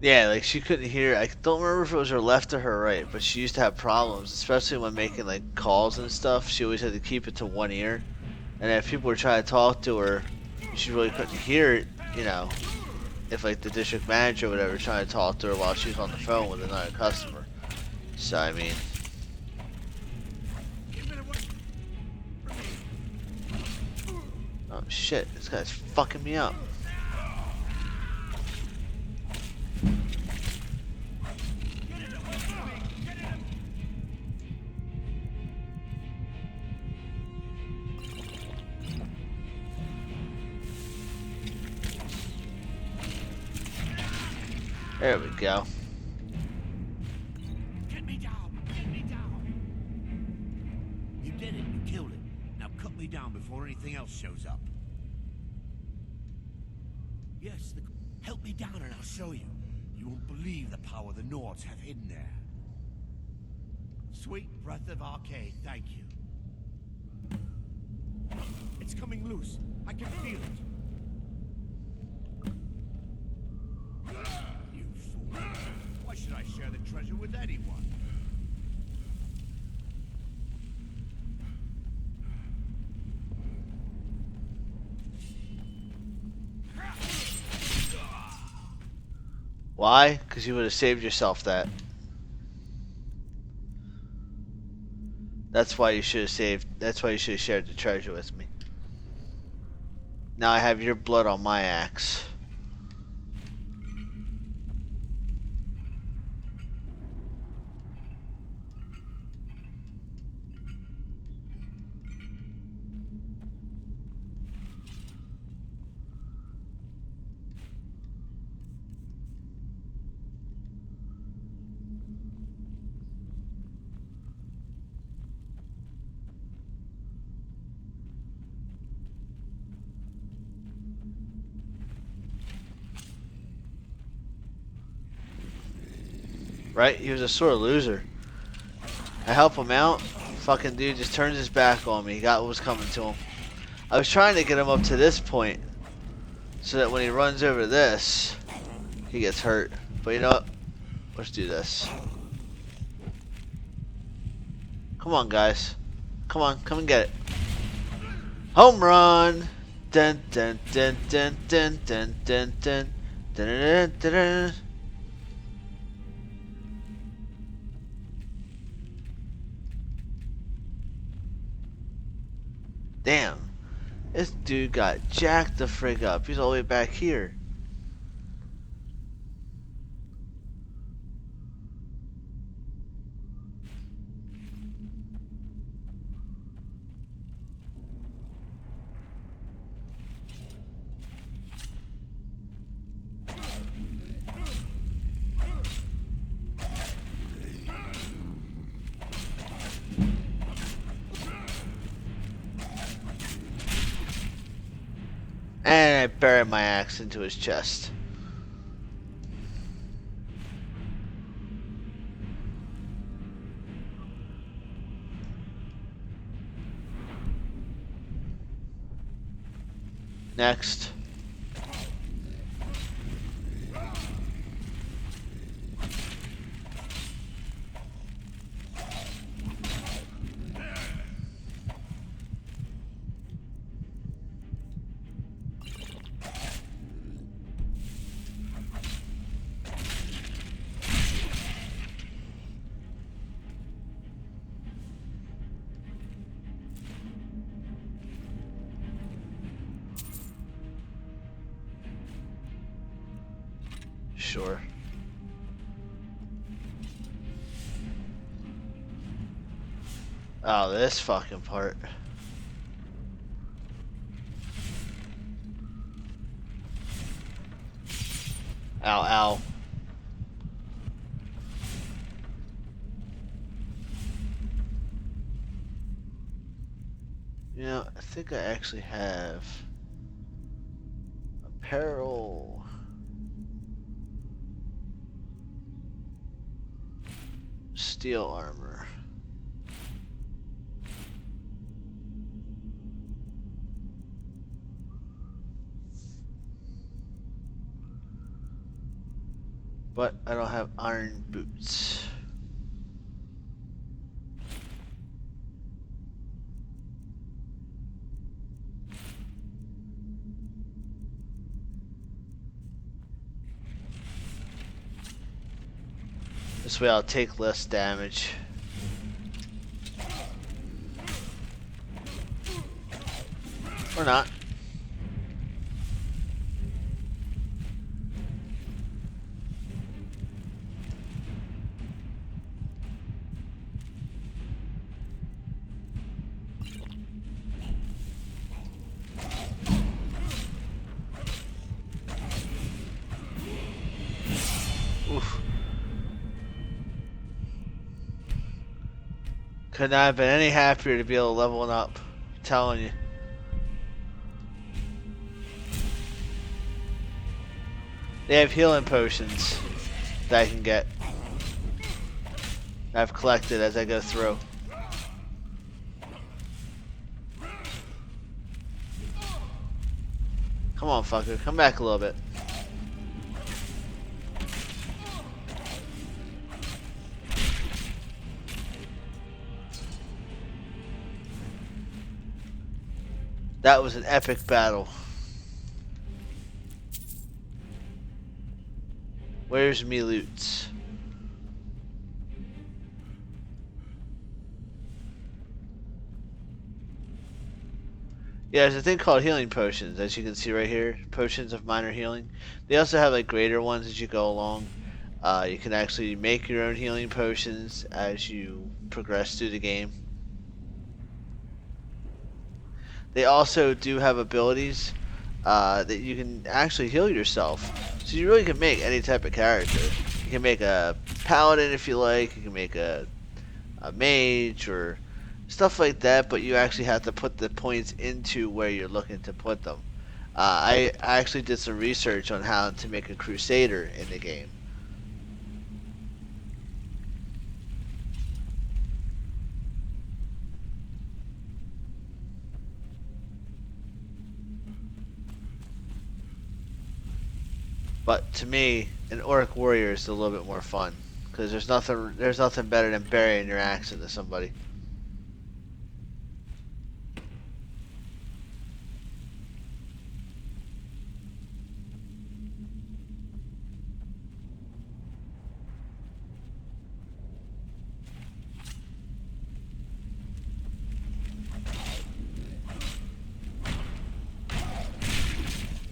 Yeah, like she couldn't hear. I don't remember if it was her left or her right, but she used to have problems, especially when making like calls and stuff. She always had to keep it to one ear, and if people were trying to talk to her, she really couldn't hear it. You know, if like the district manager or whatever was trying to talk to her while she was on the phone with another customer. So I mean, oh shit, this guy's fucking me up. There we go. Get me down! Get me down! You did it. You killed it. Now cut me down before anything else shows up. Yes, help me down and I'll show you. You won't believe the power the Nords have hidden there. Sweet breath of arcade, thank you. It's coming loose. I can feel it. You fool. Why should I share the treasure with anyone? Why? Because you would have saved yourself that. That's why you should have saved. That's why you should have shared the treasure with me. Now I have your blood on my axe. Right? He was a sore loser. I help him out. Fucking dude just turns his back on me. He got what was coming to him. I was trying to get him up to this point so that when he runs over this, he gets hurt. But you know what? Let's do this. Come on, guys. Come on, come and get it. Home run! Dun dun dun dun dun dun dun dun dun dun dun dun. Damn. This dude got jacked the frig up. He's all the way back here. And I bury my axe into his chest. Next. Sure. Oh, this fucking part. Ow, ow. You know, I think I actually have apparel. Steel armor. But I don't have iron boots. This way I'll take less damage. Or not. Oof. Could not have been any happier to be able to level up. I'm telling you. They have healing potions that I can get. I've collected as I go through. Come on, fucker. Come back a little bit. That was an epic battle. Where's me loots? Yeah, there's a thing called healing potions, as you can see right here. Potions of minor healing. They also have like greater ones as you go along. You can actually make your own healing potions as you progress through the game. They also do have abilities that you can actually heal yourself. So you really can make any type of character. You can make a paladin if you like. You can make a mage or stuff like that, but you actually have to put the points into where you're looking to put them. I actually did some research on how to make a crusader in the game. But to me, an orc warrior is a little bit more fun because there's nothing better than burying your axe into somebody.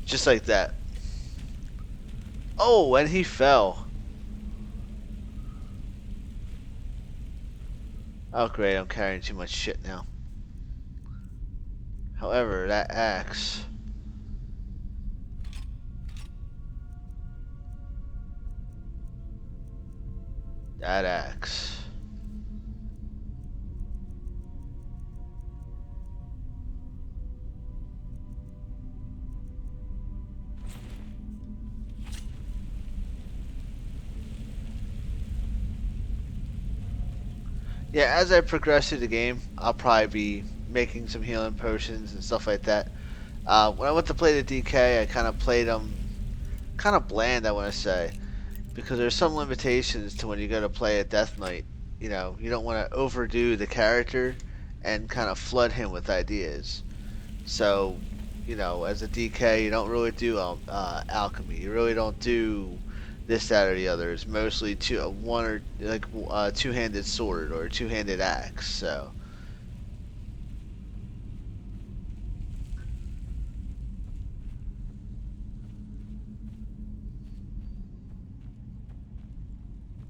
Just like that. Oh, and he fell. Oh great, I'm carrying too much shit now. However, that axe. That axe. Yeah, as I progress through the game, I'll probably be making some healing potions and stuff like that. When I went to play the DK, I kind of played them kind of bland, I want to say, because there's some limitations to when you go to play a Death Knight. You know, you don't want to overdo the character and kind of flood him with ideas. So, you know, as a DK, you don't really do alchemy. You really don't do this, that, or the other. It's mostly one or like two-handed sword or two-handed axe. So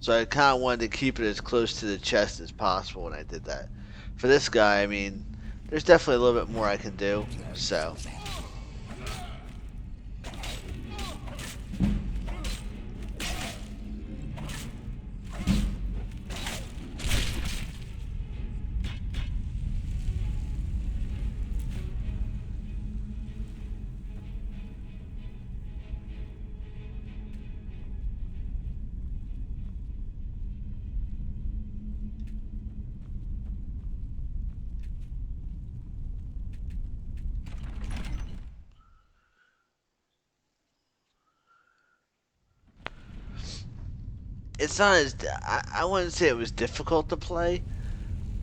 I kind of wanted to keep it as close to the chest as possible when I did that. For this guy, I mean, there's definitely a little bit more I can do. So. It's not as I wouldn't say it was difficult to play.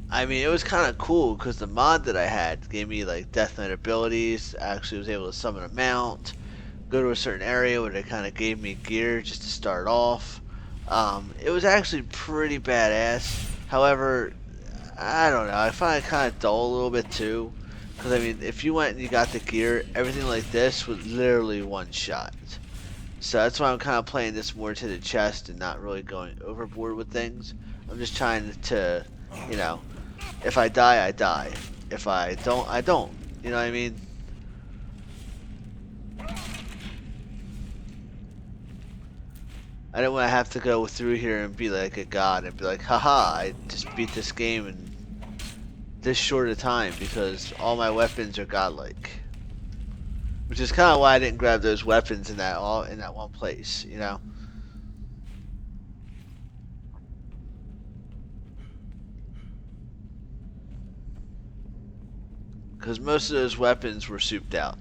I mean, it was kind of cool because the mod that I had gave me like Death Knight abilities. I actually was able to summon a mount, go to a certain area where they kind of gave me gear just to start off. It was actually pretty badass. However, I don't know. I find it kind of dull a little bit too. Because I mean, if you went and you got the gear, everything like this was literally one shot. So that's why I'm kind of playing this more to the chest and not really going overboard with things. I'm just trying to, you know, if I die, I die. If I don't, I don't. You know what I mean? I don't want to have to go through here and be like a god and be like, haha, I just beat this game in this short a time because all my weapons are godlike. Which is kind of why I didn't grab those weapons in that one place, you know. Because most of those weapons were souped out.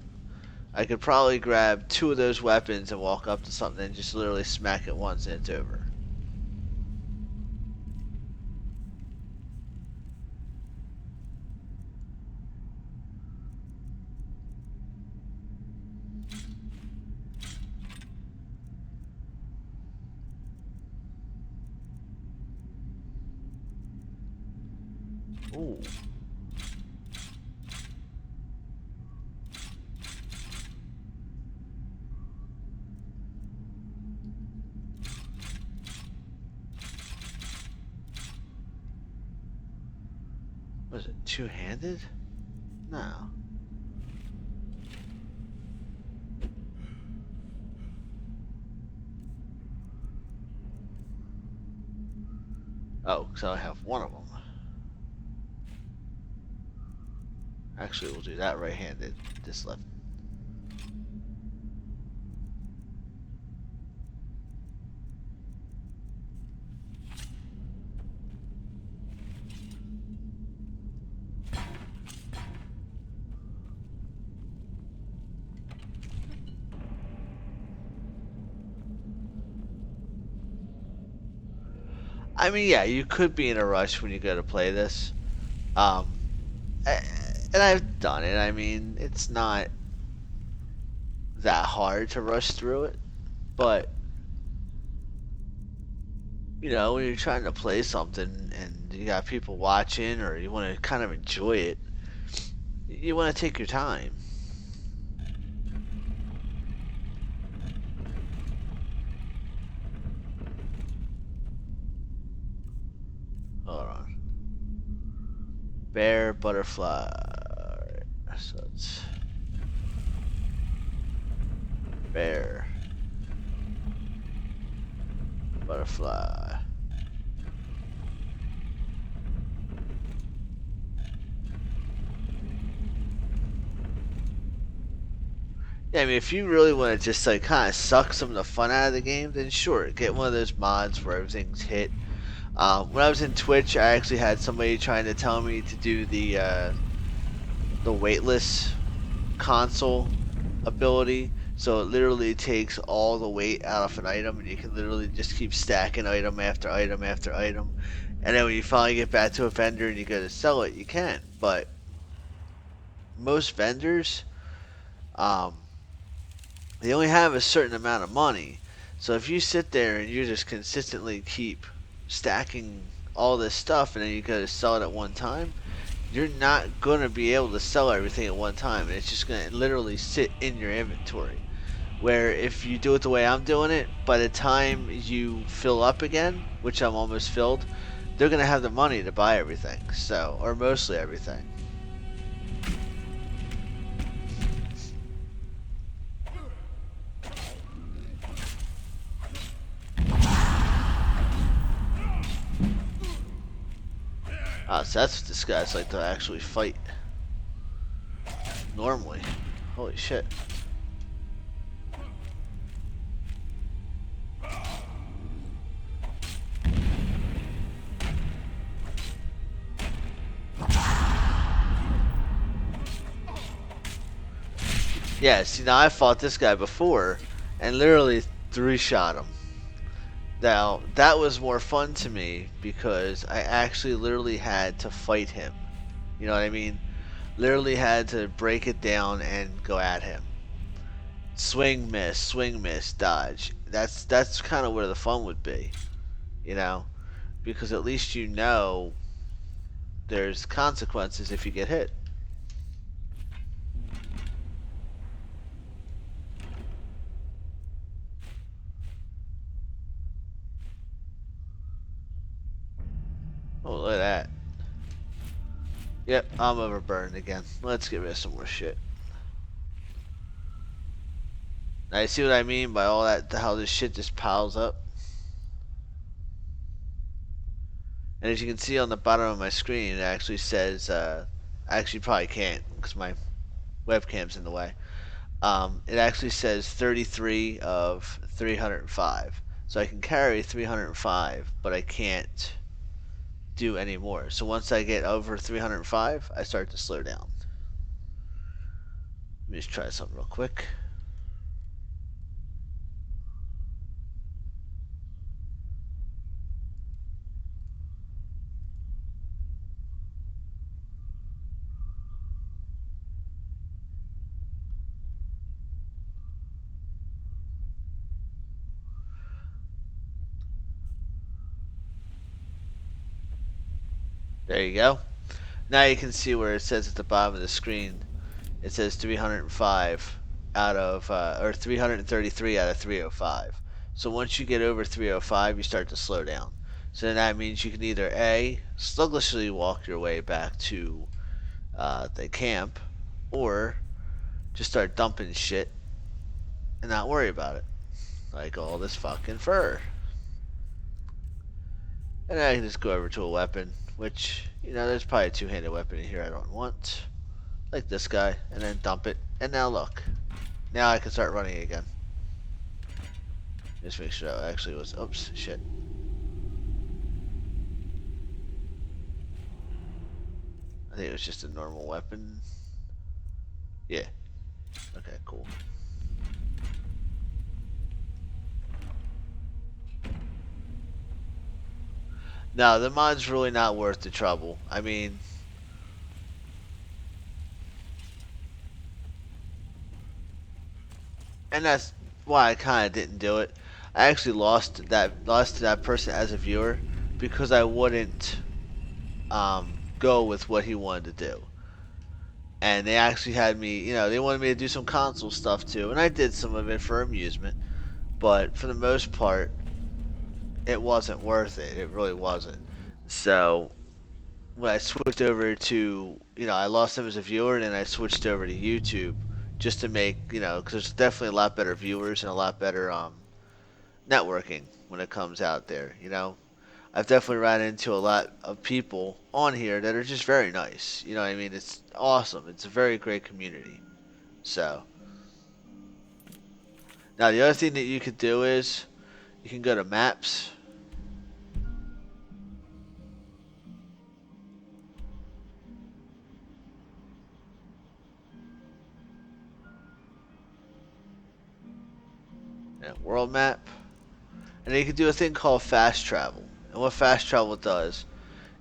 I could probably grab 2 of those weapons and walk up to something and just literally smack it once and it's over. Ooh. Was it two-handed? No. Oh, so I have one of them. Actually, we'll do that right-handed. This left. I mean, yeah, you could be in a rush when you go to play this. Um, and I've done it. I mean, it's not that hard to rush through it, but you know, when you're trying to play something and you got people watching or you want to kind of enjoy it, you want to take your time. Hold on. Bear, butterfly. Alright, so it's bear, butterfly. Yeah, I mean, if you really want to just like kind of suck some of the fun out of the game, then sure, get one of those mods where everything's hit. When I was in Twitch, I actually had somebody trying to tell me to do the weightless console ability. So it literally takes all the weight out of an item, and you can literally just keep stacking item after item after item. And then when you finally get back to a vendor and you go to sell it, you can. But most vendors, um, they only have a certain amount of money. So if you sit there and you just consistently keep stacking all this stuff and then you go to sell it at one time, you're not going to be able to sell everything at one time. And it's just going to literally sit in your inventory. Where if you do it the way I'm doing it, by the time you fill up again, which I'm almost filled, they're going to have the money to buy everything. So, or mostly everything. So that's what this guy's like to actually fight. Normally. Holy shit. Yeah, see now I fought this guy before and literally 3-shot him. Now, that was more fun to me because I actually literally had to fight him. You know what I mean? Literally had to break it down and go at him. Swing miss, dodge. That's kind of where the fun would be, you know, because at least you know there's consequences if you get hit. Oh, look at that. Yep, I'm overburned again. Let's get rid of some more shit. Now you see what I mean by all that, how this shit just piles up? And as you can see on the bottom of my screen, it actually says, I actually probably can't because my webcam's in the way. It actually says 33 of 305. So I can carry 305, but I can't do any more. So once I get over 305, I start to slow down. Let me just try something real quick. There you go. Now you can see where it says at the bottom of the screen, it says 305 out of, or 333 out of 305. So once you get over 305, you start to slow down. So then that means you can either A, sluggishly walk your way back to the camp, or just start dumping shit and not worry about it. Like all this fucking fur. And then I can just go over to a weapon, which, you know, there's probably a two-handed weapon in here I don't want. Like this guy, and then dump it. And now look. Now I can start running again. Just make sure that actually was, oops, shit. I think it was just a normal weapon. Yeah. Okay, cool. No, the mod's really not worth the trouble. I mean, and that's why I kind of didn't do it. I actually lost to that person as a viewer because I wouldn't go with what he wanted to do. And they actually had me, you know, they wanted me to do some console stuff too, and I did some of it for amusement. But for the most part, it wasn't worth it. It really wasn't. So when I switched over to, you know, I lost him as a viewer, and then I switched over to YouTube just to make, you know, because there's definitely a lot better viewers and a lot better networking when it comes out there. You know, I've definitely ran into a lot of people on here that are just very nice. You know what I mean? It's awesome. It's a very great community. So now the other thing that you could do is you can go to maps world map. And then you can do a thing called fast travel. And what fast travel does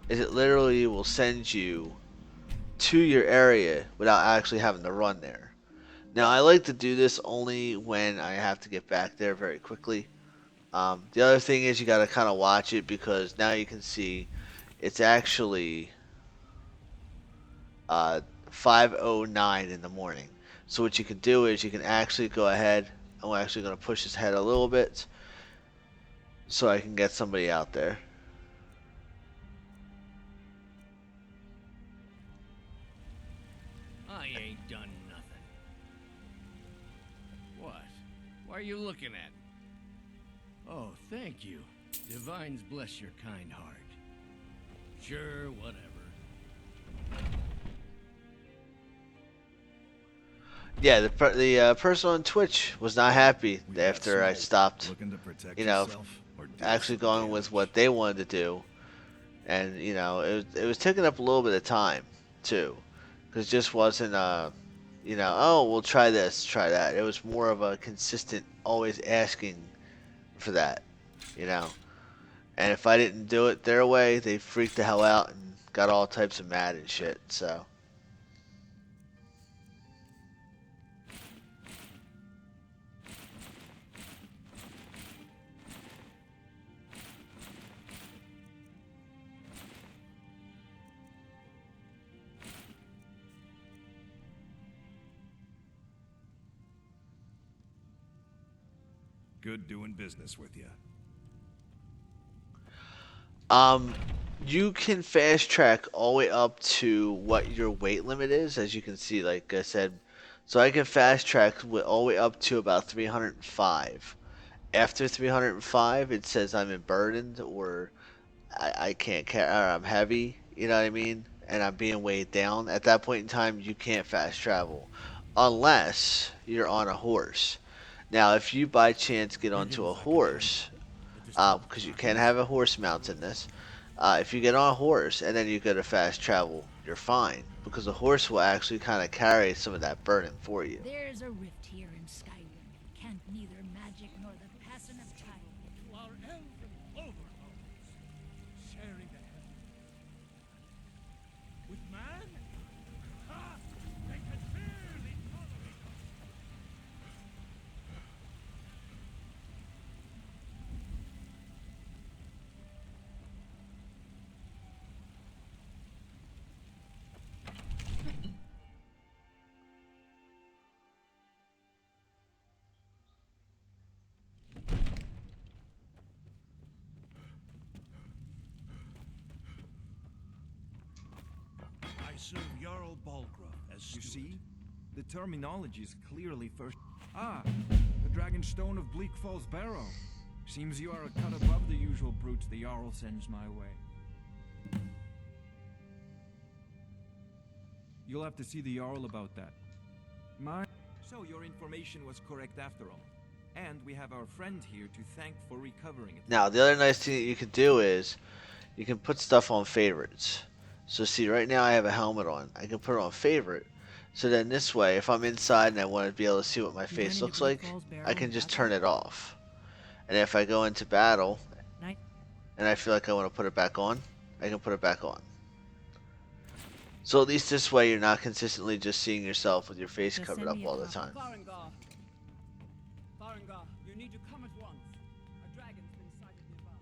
is it literally will send you to your area without actually having to run there. Now, I like to do this only when I have to get back there very quickly. The other thing is you got to kind of watch it because now you can see it's actually 5:09 in the morning. So what you can do is you can actually go ahead. I'm actually going to push this head a little bit so I can get somebody out there. I ain't done nothing. What? Why are you looking at me? Oh, thank you. Divines bless your kind heart. Sure, whatever. Yeah, the person on Twitch was not happy after I stopped, actually going with what they wanted to do, and it was taking up a little bit of time too, because it just wasn't oh, we'll try this, try that. It was more of a consistent, always asking for that, you know. And if I didn't do it their way, they freaked the hell out and got all types of mad and shit. So. Good doing business with you. You can fast track all the way up to what your weight limit is, as you can see, like I said. So I can fast track all the way up to about 305. After 305, it says I'm burdened or I can't carry, or I'm heavy, you know what I mean? And I'm being weighed down. At that point in time, you can't fast travel unless you're on a horse. Now, if you by chance get onto a horse, because you can have a horse mount in this, if you get on a horse and then you go to fast travel, you're fine because the horse will actually kind of carry some of that burden for you. There's a rift here in Skyrym. Can't neither magic nor the passing of time. To our elven overlords, sharing the heavens. With man? Ha! They can barely tolerate us. I serve Jarl Balgraf as You steward. see? The terminology is clearly first. Ah, the Dragon Stone of Bleak Falls Barrow. Seems you are a cut above the usual brutes the Jarl sends my way. You'll have to see the Jarl about that. So your information was correct after all. And we have our friend here to thank for recovering it. Now, the other nice thing that you can do is you can put stuff on favorites. So see, right now I have a helmet on. I can put it on favorite. So then this way, if I'm inside and I want to be able to see what my face looks like, I can just turn it off. And if I go into battle and I feel like I want to put it back on, I can put it back on. So at least this way you're not consistently just seeing yourself with your face covered up all the time. Farengar. Farengar, you need to come at once. A dragon's been sighted nearby.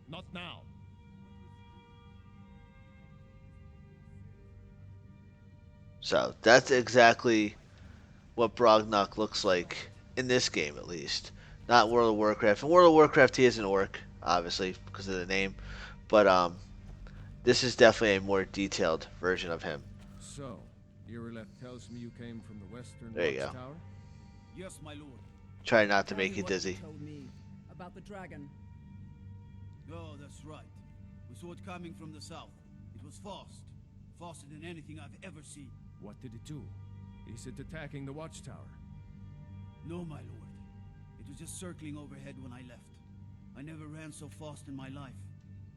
Not now. So that's exactly what Brognok looks like in this game, at least. Not World of Warcraft. In World of Warcraft, he is an orc, obviously, because of the name. But this is definitely a more detailed version of him. So, Irileth tells me you came from the western There you go. watchtower? Yes, my lord. Try not to Tell make me you what dizzy. told me about the dragon. Oh, that's right. We saw it coming from the south. It was fast. Faster than anything I've ever seen. What did it do? Is it attacking the watchtower? No, my lord. It was just circling overhead when I left. I never ran so fast in my life.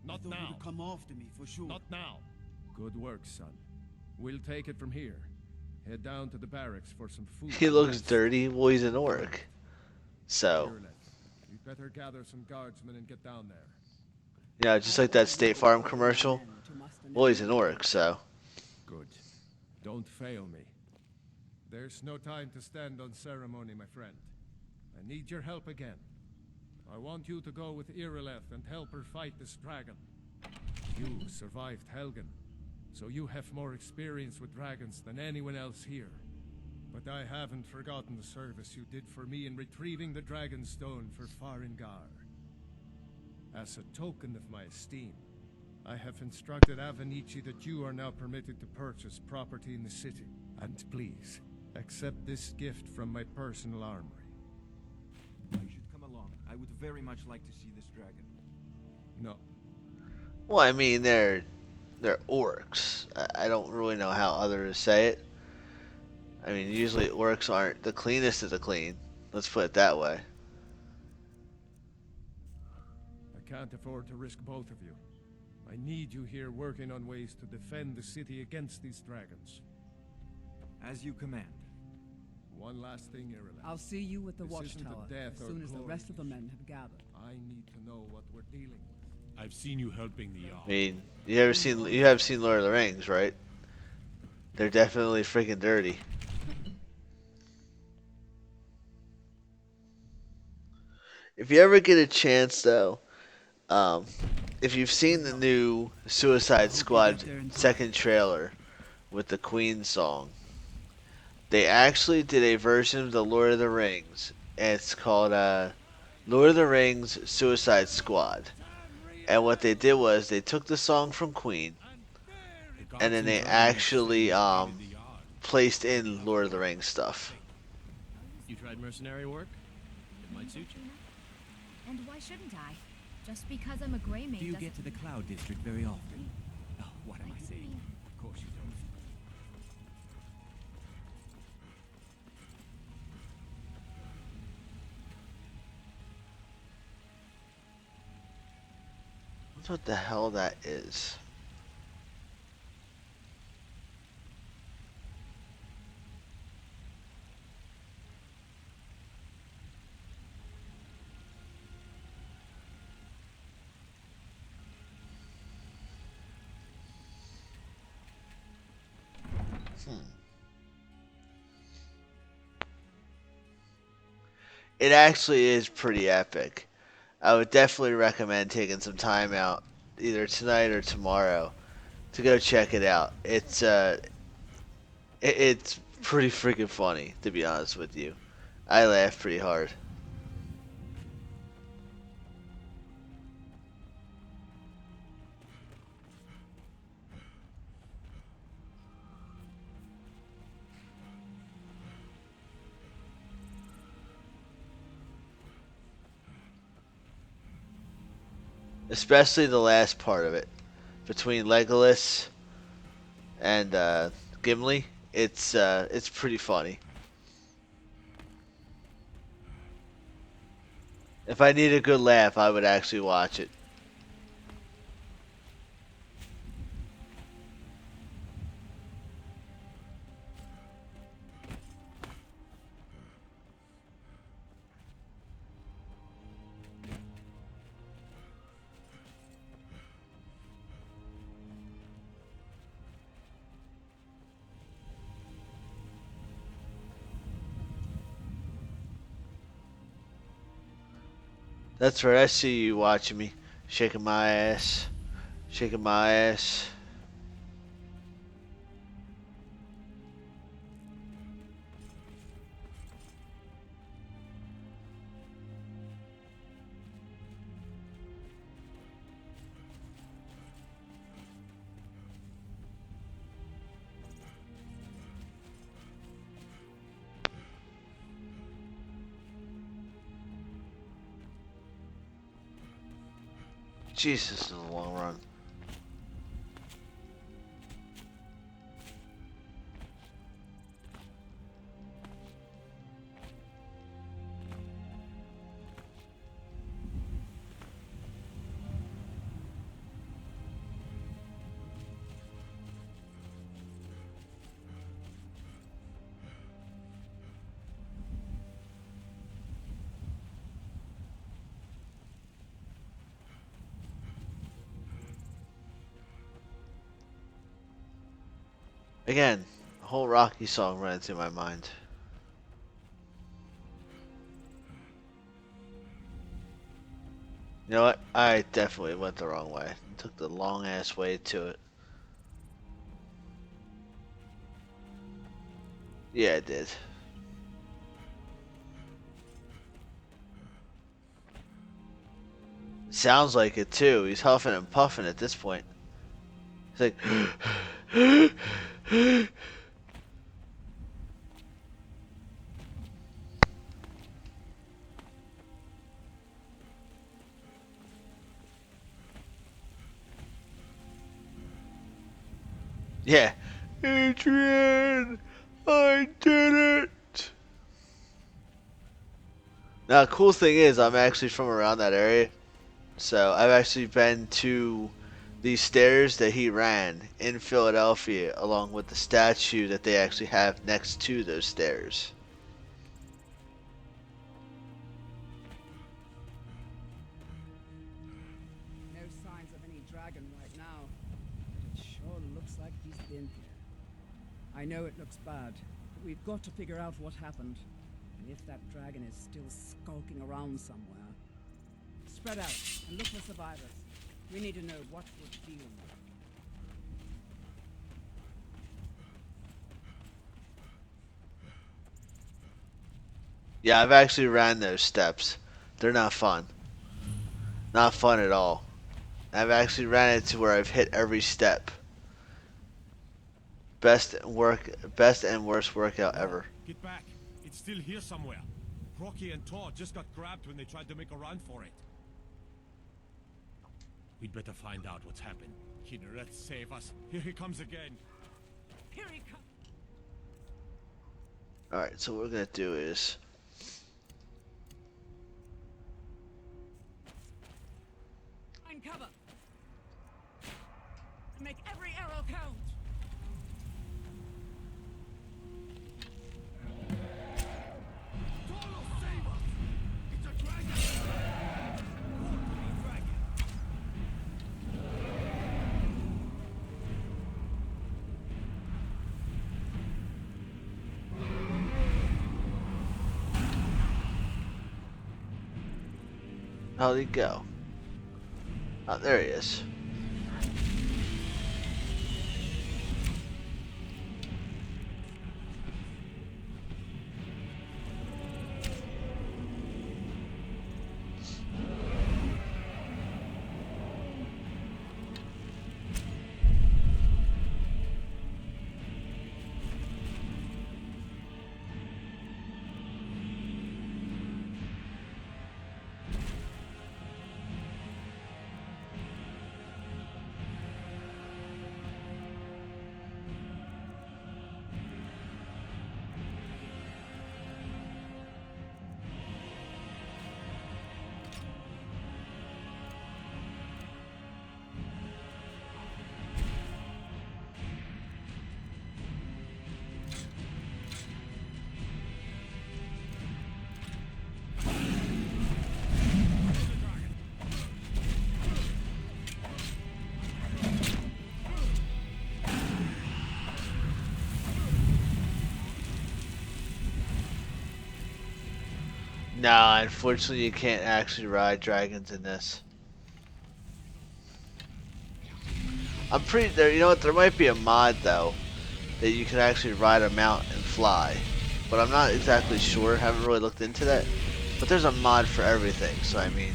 Not I thought now. it would come after me, for sure. Not now. Good work, son. We'll take it from here. head down to the barracks for some food. He and looks rest. dirty. Well, he's an orc. So, Ireland, you'd better gather some guardsmen and get down there. yeah, just like that State Farm commercial. Well, he's an orc, so. Good. Don't fail me. There's no time to stand on ceremony, my friend. I need your help again. I want you to go with Irileth and help her fight this dragon. You survived Helgen, so you have more experience with dragons than anyone else here. But I haven't forgotten the service you did for me in retrieving the dragon stone for Farengar. As a token of my esteem, I have instructed Avenici that you are now permitted to purchase property in the city. And please, accept this gift from my personal armory. You should come along. I would very much like to see this dragon. No. Well, I mean, they're orcs. I don't really know how others say it. I mean, usually orcs aren't the cleanest of the clean. Let's put it that way. I can't afford to risk both of you. I need you here working on ways to defend the city against these dragons. As you command. One last thing, Irileth. I'll see you at the This isn't a watchtower death as or soon as the glory rest of the mission. men have gathered. I need to know what we're dealing with. I've seen you helping the I mean, you have seen Lord of the Rings, right? They're definitely freaking dirty. If you ever get a chance, though, if you've seen the new Suicide Squad second trailer with the Queen song, they actually did a version of the Lord of the Rings, and it's called Lord of the Rings Suicide Squad. And what they did was they took the song from Queen, and then they actually placed in Lord of the Rings stuff. You tried mercenary work? It might suit you. And why shouldn't I? Just because I'm a Grey Mage Do you doesn't- get to the Cloud District very often? Oh, what am I saying? Of course you don't. What the hell that is? It actually is pretty epic. I would definitely recommend taking some time out, either tonight or tomorrow, to go check it out. It's pretty freaking funny, to be honest with you. I laughed pretty hard. Especially the last part of it, between Legolas and Gimli. It's pretty funny. If I need a good laugh, I would actually watch it. That's right, I see you watching me. Shaking my ass. Shaking my ass. Jesus, this is a long run. Again, a whole Rocky song running through my mind. You know what? I definitely went the wrong way. Took the long ass way to it. Yeah, I did. Sounds like it too. He's huffing and puffing at this point. He's like, yeah, Adrian, I did it. Now, the cool thing is, I'm actually from around that area, so I've actually been to these stairs that he ran in Philadelphia, along with the statue that they actually have next to those stairs. No signs of any dragon right now, but it sure looks like he's been here. I know it looks bad, but we've got to figure out what happened. And if that dragon is still skulking around somewhere. Spread out and look for survivors. We need to know what we're dealing with. Yeah, I've actually ran those steps. They're not fun. Not fun at all. I've actually ran it to where I've hit every step. Best and worst workout ever. Get back. It's still here somewhere. Rocky and Todd just got grabbed when they tried to make a run for it. We'd better find out what's happened. Kinneret, save us. Here he comes again. Here he comes. Alright, so what we're gonna do is Find cover. And make every arrow count. Tolo, save us! It's a dragon! Dragon! how'd he go? Oh, there he is. Nah, unfortunately you can't actually ride dragons in this. I'm pretty there. You know what? There might be a mod though that you can actually ride a mount and fly, but I'm not exactly sure. Haven't really looked into that. But there's a mod for everything, so I mean.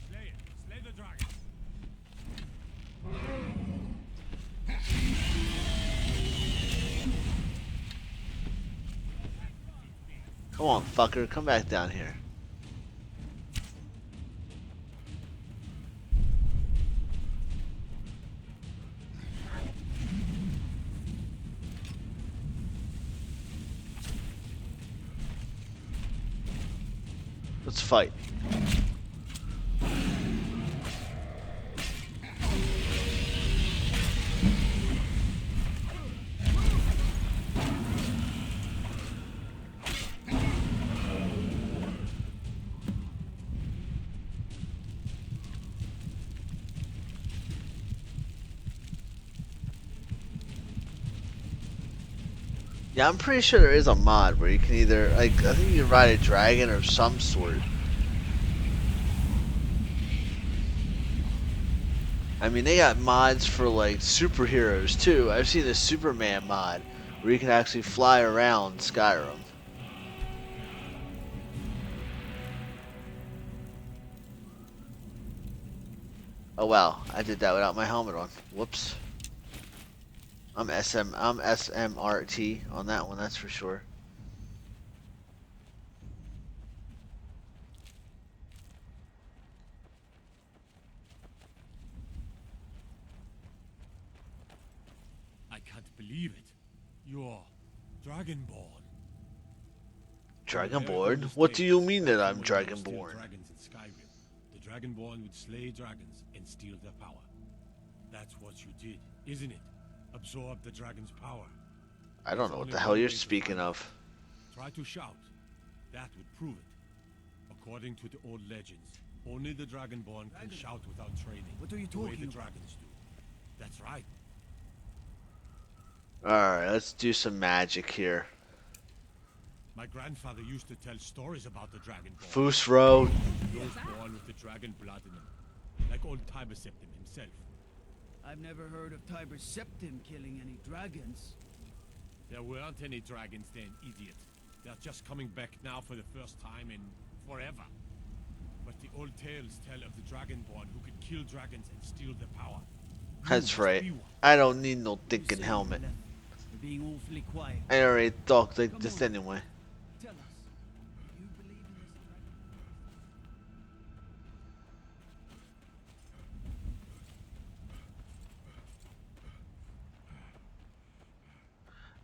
Slay it! Slay the dragon! Come on, fucker, come back down here. Let's fight. Yeah, I'm pretty sure there is a mod where you can either, like, I think you can ride a dragon or some sort. I mean, they got mods for, like, superheroes, too. I've seen a Superman mod where you can actually fly around Skyrim. Oh, wow. I did that without my helmet on. Whoops. I'm SMRT on that one, that's for sure. I can't believe it. You're Dragonborn. Dragonborn? What do you mean that I'm Dragonborn? Dragons in Skyrim. The Dragonborn would slay dragons and steal their power. That's what you did, isn't it? Absorb the dragon's power. I don't know what the hell you're speaking of. Try to shout. That would prove it. According to the old legends, only the Dragonborn can shout without training. What are you the way talking the about? dragons do. That's right. Alright, let's do some magic here. My grandfather used to tell stories about the Dragonborn. Fusro. Those born with the dragon blood in them. Like old Tiber Septim himself. I've never heard of Tiber Septim killing any dragons. There weren't any dragons then, idiot. They're just coming back now for the first time in forever. But the old tales tell of the Dragonborn who could kill dragons and steal their power. That's right. I don't need no thinking helmet. You're being awfully quiet. I already talked like this anyway. Tell us. Do you believe in this dragon?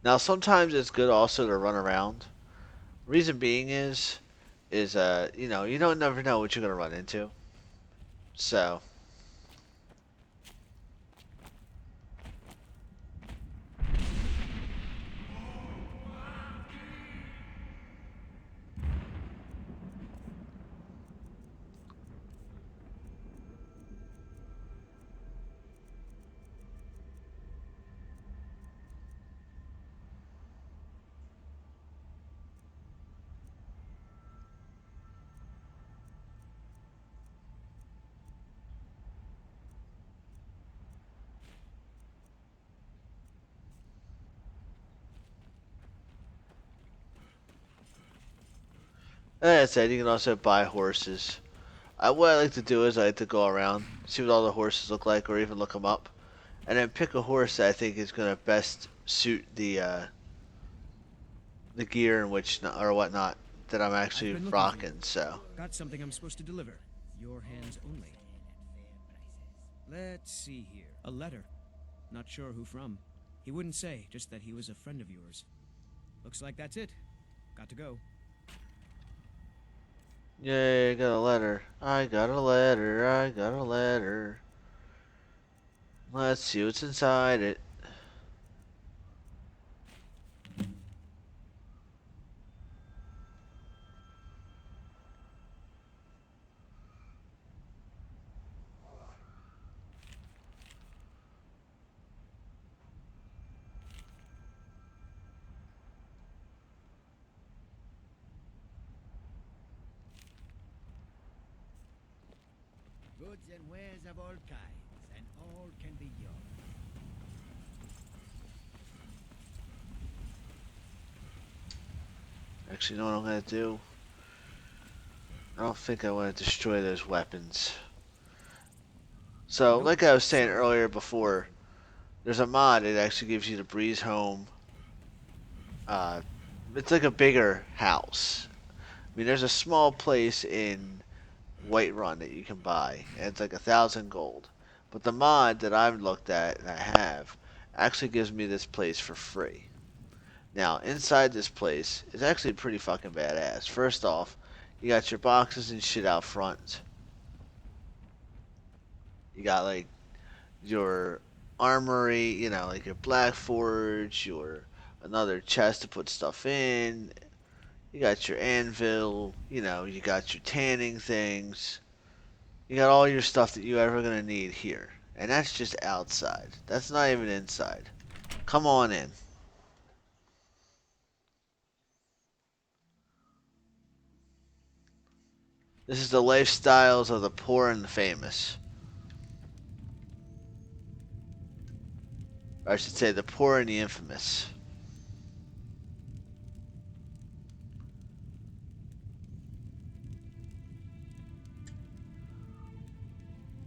Now sometimes it's good also to run around. Reason being is you know, you don't never know what you're gonna run into. So like I said, you can also buy horses. What I like to do is I like to go around, see what all the horses look like, or even look them up, and then pick a horse that I think is gonna best suit the gear in which or whatnot that I'm actually rocking. So Got something I'm supposed to deliver. Your hands only. Let's see here. A letter. Not sure who from. He wouldn't say, just that he was a friend of yours. Looks like that's it. Got to go. yay, I got a letter. I got a letter. I got a letter. Let's see what's inside it. Goods and wares of all kinds, and all can be yours. Actually, you know what I'm gonna do? I don't think I want to destroy those weapons. So, like I was saying earlier before, there's a mod that actually gives you the breeze home. It's like a bigger house. I mean, there's a small place in Whiterun that you can buy, and it's like 1,000 gold. But the mod that I've looked at and I have actually gives me this place for free. Now, inside this place is actually pretty fucking badass. First off, you got your boxes and shit out front. You got like your armory, you know, like your black forge, your another chest to put stuff in. You got your anvil, you know, you got your tanning things. You got all your stuff that you're ever gonna need here. And that's just outside. That's not even inside. Come on in. This is the lifestyles of the poor and the famous. Or I should say the poor and the infamous.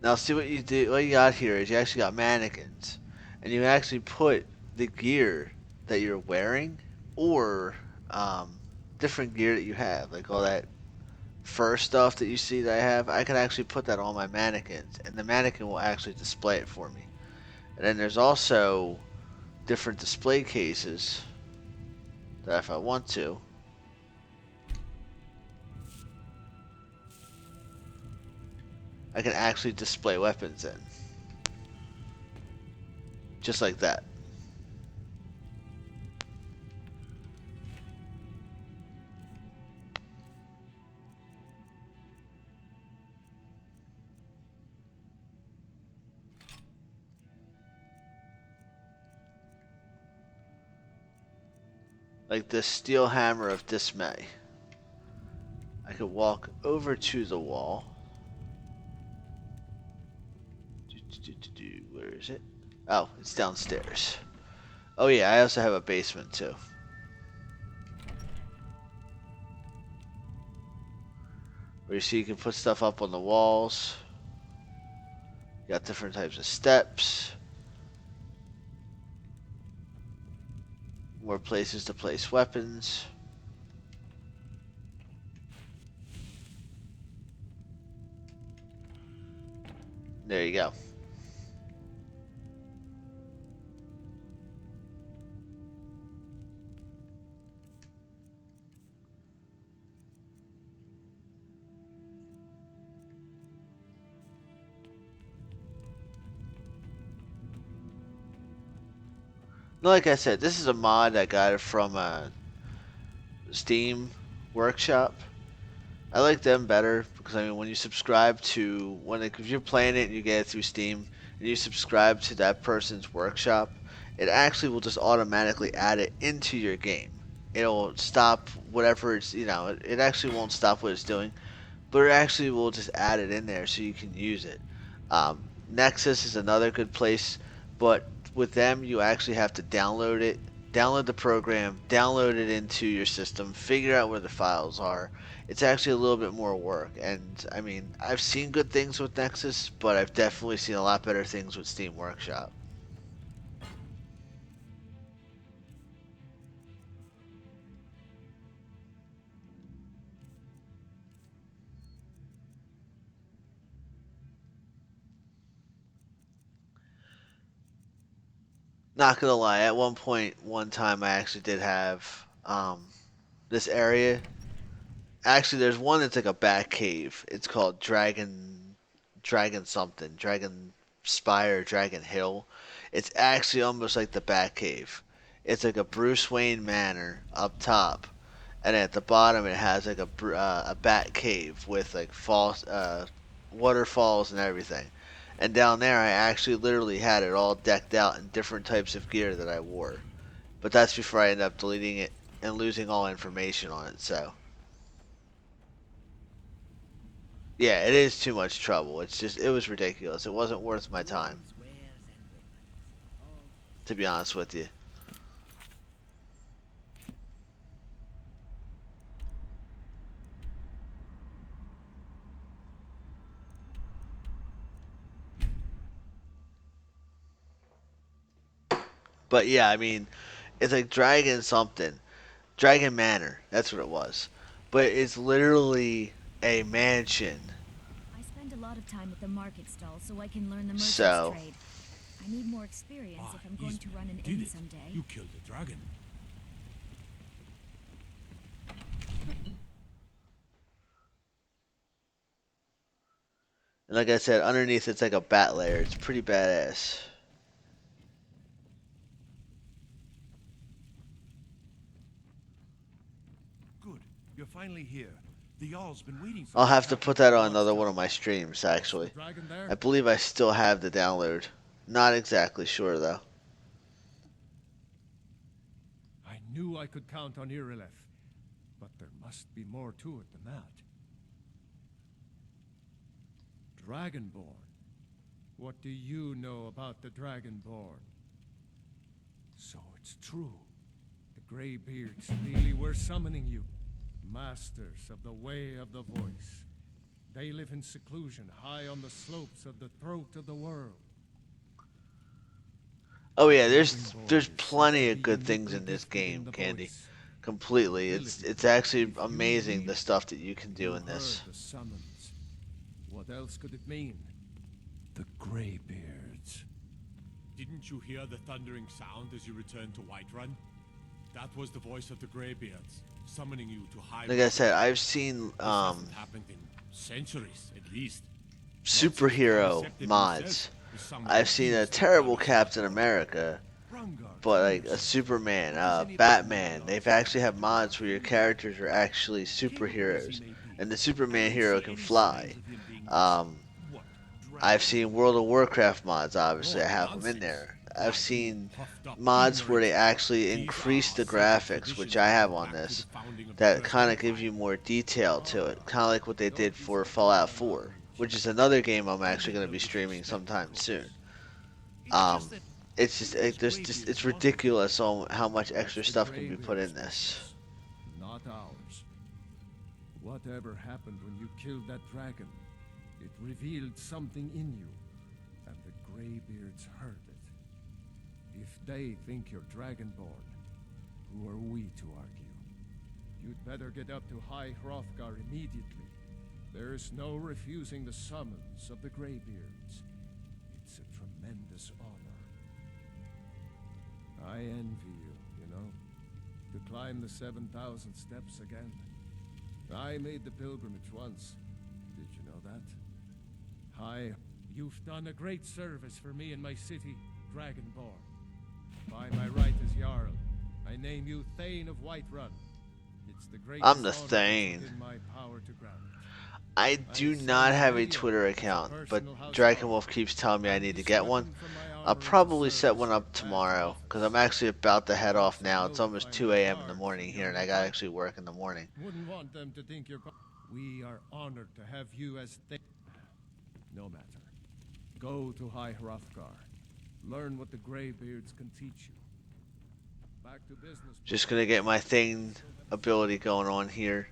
Now see what you do. What you got here is you actually got mannequins, and you actually put the gear that you're wearing, or different gear that you have, like all that fur stuff that you see that I have. I can actually put that on my mannequins, and the mannequin will actually display it for me. And then there's also different display cases that if I want to, I can actually display weapons in. Just like that. Like this steel hammer of dismay. I could walk over to the wall. Where is it? Oh, it's downstairs. Oh yeah, I also have a basement too. Where you see you can put stuff up on the walls. You got different types of steps. More places to place weapons. There you go. Like I said, this is a mod I got it from a Steam workshop. I like them better because I mean, when you subscribe to if you're playing it and you get it through Steam and you subscribe to that person's workshop, it actually will just automatically add it into your game. It'll stop whatever it actually won't stop what it's doing, but it actually will just add it in there so you can use it. Nexus is another good place, but with them you actually have to download it, download the program, download it into your system, figure out where the files are. It's actually a little bit more work, and I mean, I've seen good things with Nexus, but I've definitely seen a lot better things with Steam Workshop. Not gonna lie, at one time, I actually did have this area. Actually, there's one that's like a bat cave. It's called Dragon something, Dragon Spire, Dragon Hill. It's actually almost like the bat cave. It's like a Bruce Wayne manor up top, and at the bottom it has like a bat cave with like waterfalls and everything. And down there, I actually literally had it all decked out in different types of gear that I wore. But that's before I ended up deleting it and losing all information on it. So yeah, it is too much trouble. It was ridiculous. It wasn't worth my time, to be honest with you. But yeah, I mean, it's like Dragon something. Dragon Manor. That's what it was. But it's literally a mansion. I spend a lot of time at the market stall so I can learn the merchant's So, trade. I need more experience if I'm going to run an inn someday. You killed the dragon. and like I said, underneath it's like a bat layer. It's pretty badass. Good. You're finally here. The Jarl's been waiting for I'll you. have to put that on another one of my streams, actually. I believe I still have the download. Not exactly sure, though. I knew I could count on Irileth, but there must be more to it than that. Dragonborn? What do you know about the Dragonborn? So it's true. The Greybeards really were summoning you. Masters of the Way of the Voice. They live in seclusion high on the slopes of the throat of the world. Oh yeah, there's plenty of good things in this game, Candy. Completely. It's actually amazing the stuff that you can do in this. The summons. What else could it mean? The Greybeards. Didn't you hear the thundering sound as you returned to Whiterun? That was the voice of the Greybeards, summoning you to high. Like I said, I've seen This hasn't happened in centuries, at least. superhero mods. I've seen a terrible Captain America, but like a Superman, Batman. They've actually have mods where your characters are actually superheroes, and the Superman hero can fly. I've seen World of Warcraft mods. Obviously, I have them in there. I've seen mods where they actually increase the graphics, which I have on this, that kind of give you more detail to it, kind of like what they did for Fallout 4, which is another game I'm actually going to be streaming sometime soon. It's just it's ridiculous on how much extra stuff can be put in this. Not ours. Whatever happened when you killed that dragon, it revealed something in you, and the Greybeards heard it. If they think you're Dragonborn, who are we to argue? You'd better get up to High Hrothgar immediately. There's no refusing the summons of the Greybeards. It's a tremendous honor. I envy you, you know, to climb the 7,000 steps again. I made the pilgrimage once. Did you know that? Hi, you've done a great service for me and my city, Dragonborn. By my right as Jarl, I name you Thane of Whiterun. It's the greatest I'm the honor that's Thane. within my power to grant. I do not have a Twitter account, but Dragonwolf keeps telling me I need to get one. I'll probably set one up tomorrow, because I'm actually about to head off now. It's almost 2 a.m. in the morning here, and I gotta actually work in the morning. Wouldn't want them to think you're... We are honored to have you as Thane. No matter. Go to High Hrothgar. Learn what the Greybeards can teach you. Back to business. Just gonna get my Thane ability going on here.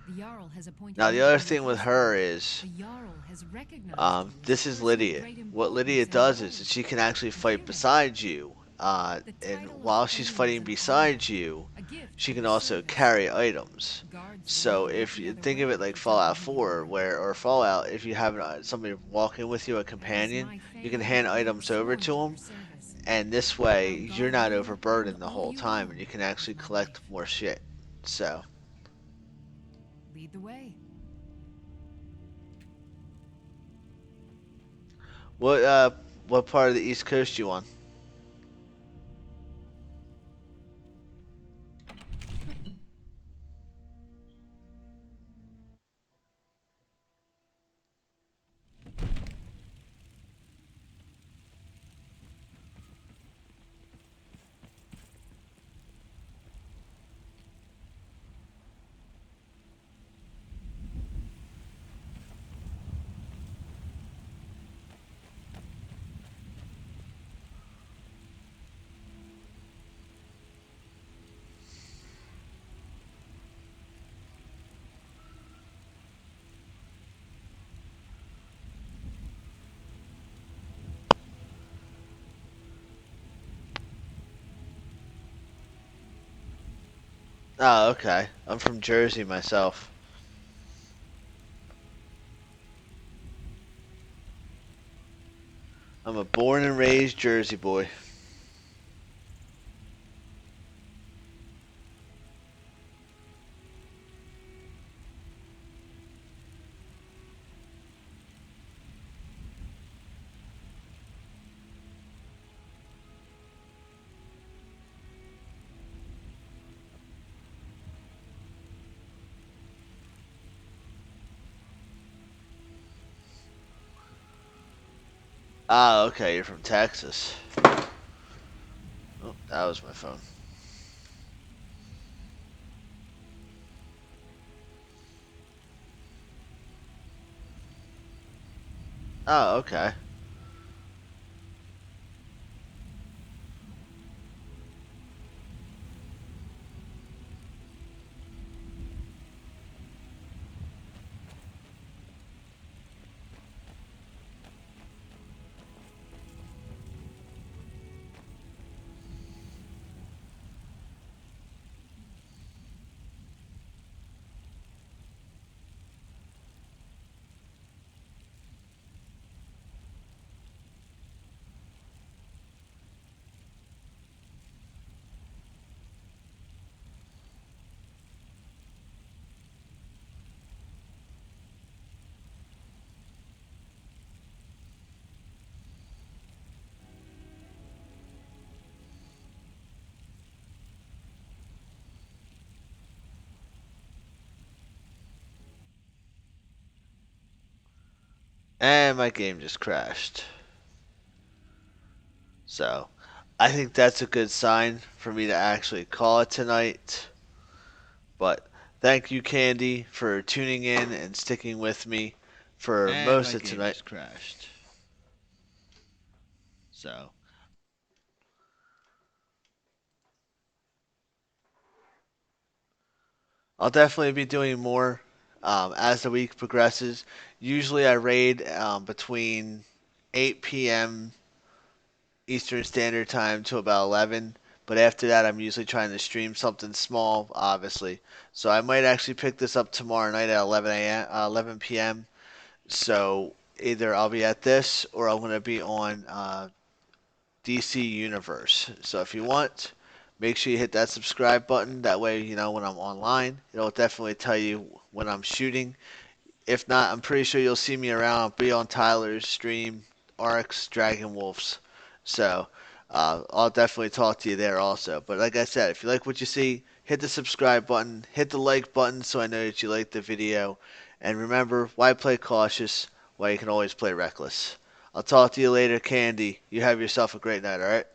The Jarl has appointed Now the you other to be thing with her is, The Jarl has recognized you this is Lydia. What Lydia does is that she can actually fight beside you, and while she's fighting beside you, she can also carry items. So if you think of it like Fallout 4, or Fallout, if you have somebody walking with you, a companion, you can hand items over to them, and this way you're not overburdened the whole time, and you can actually collect more shit. So. Lead the way. What part of the East Coast you on? Oh, okay. I'm from Jersey myself. I'm a born and raised Jersey boy. Ah, okay, you're from Texas. Oh, that was my phone. Oh, okay. And my game just crashed. So, I think that's a good sign for me to actually call it tonight. But thank you, Candy, for tuning in and sticking with me for And most my of game tonight. just crashed. So, I'll definitely be doing more as the week progresses. Usually, I raid between 8 p.m. Eastern Standard Time to about 11. But after that, I'm usually trying to stream something small, obviously. So I might actually pick this up tomorrow night at 11 p.m. So either I'll be at this or I'm going to be on DC Universe. So if you want, make sure you hit that subscribe button. That way, you know when I'm online, it'll definitely tell you when I'm shooting. If not, I'm pretty sure you'll see me around. I'll be on Tyler's stream, Arcs, Dragon Wolves. So I'll definitely talk to you there also. But like I said, if you like what you see, hit the subscribe button, hit the like button so I know that you like the video. And remember, why play cautious? Why you can always play reckless. I'll talk to you later, Candy. You have yourself a great night, alright?